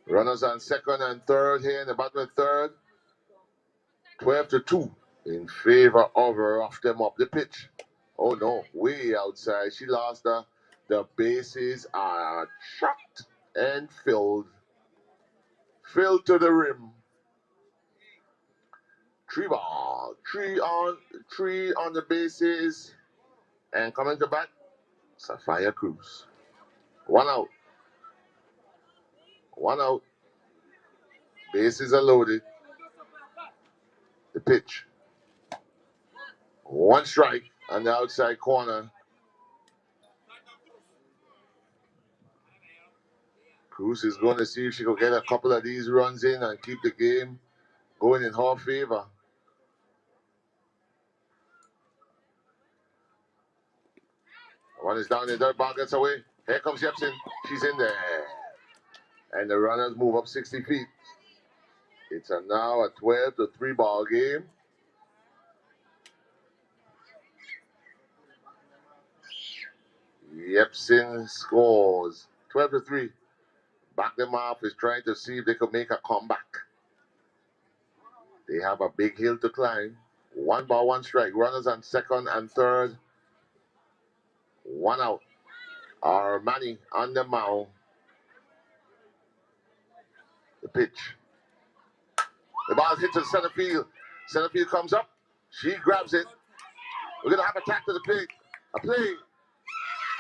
Runners on second and third here in the bottom of the third. 12-2 in favor of rough them up. The pitch. Oh no, way outside. She lost her. The bases are chocked and filled. Filled to the rim. 3 ball. 3 on the bases. And coming to bat, Sapphire Cruz. 1 out. 1 out. Bases are loaded. The pitch. 1 strike on the outside corner. Cruz is going to see if she can get a couple of these runs in and keep the game going in her favor. One is down the dirt, ball gets away. Here comes Yepsin. She's in there. And the runners move up 60 feet. It's now a 12-3 ball game. Yepsin scores 12-3. Back them off is trying to see if they could make a comeback. They have a big hill to climb. 1 ball, 1 strike. Runners on second and third. 1 out. Armani on the mound. The pitch. The ball hits to center field. Center field comes up. She grabs it. We're going to have a tack to the plate. A play.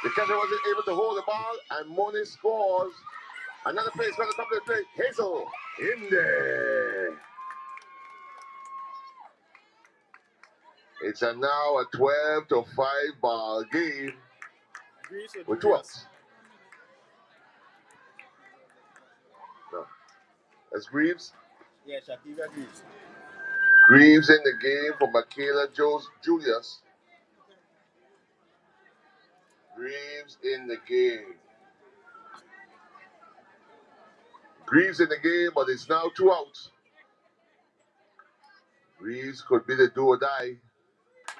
The catcher wasn't able to hold the ball, and Moni scores. Another play is going to come to the plate. Hazel in there. It's now a 12-5 ball game with 2 outs. No. That's Greaves. Yeah, Shakira Greaves. Greaves in the game for Michaela Julius. Greaves in the game. Greaves in the game, but it's now 2 outs. Greaves could be the do or die.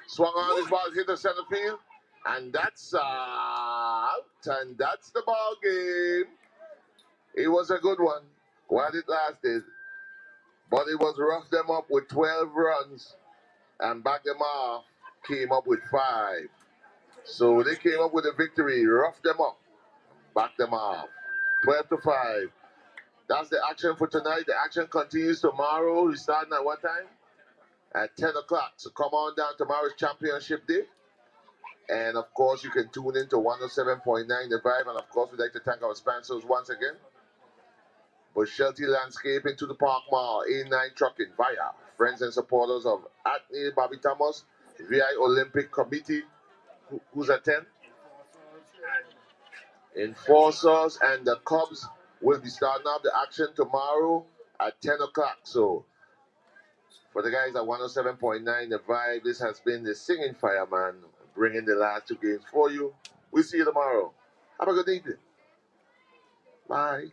Swung on his ball, hit the center field, and that's out, and that's the ball game. It was a good one while it lasted, but it was rough them up with 12 runs, and back them off came up with 5. So they came up with a victory, rough them up, back them off, 12-5. That's the action for tonight. The action continues tomorrow. We're starting at what time? At 10 o'clock. So come on down. Tomorrow's championship day. And of course, you can tune in to 107.9 The Vibe. And of course, we'd like to thank our sponsors once again. Bushelty Landscaping, to the Park Mall, A9 Trucking, via friends and supporters of Atney Bobby Thomas, VI Olympic Committee, who's at 10? Enforcers and the Cubs will be starting up the action tomorrow at 10 o'clock. So, for the guys at 107.9 The Vibe, this has been the Singing Fireman, bringing the last 2 games for you. We'll see you tomorrow. Have a good evening. Bye.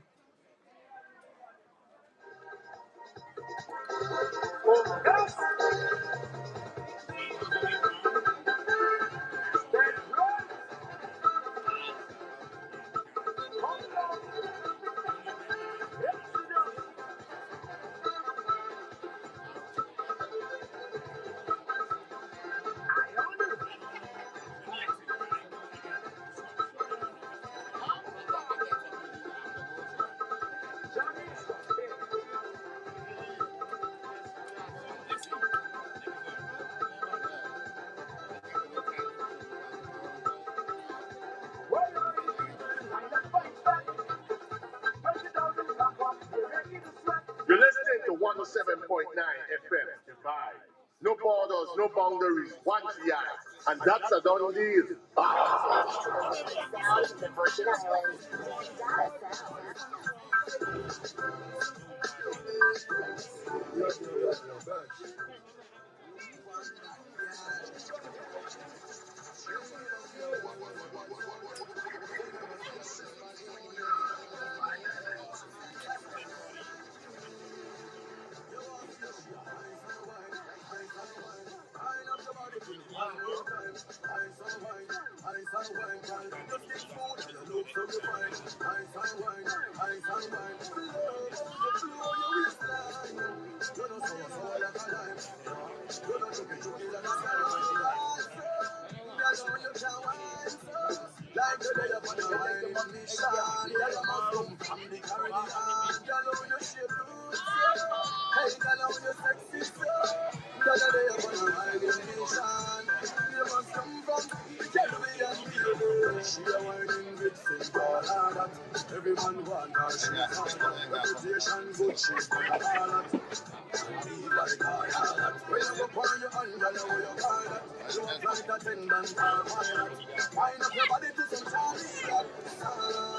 You're listening to 107.9 FM, The Vibe. No borders, no boundaries, one CI. And that's a done deal. Sound of the Virgin Islands. Everyone want her, she's reputation good, she's got a ballot. Be like her, when you go on your hand, you know you call that. You a flight attendant or pilot. Wind up your body to some Charlie.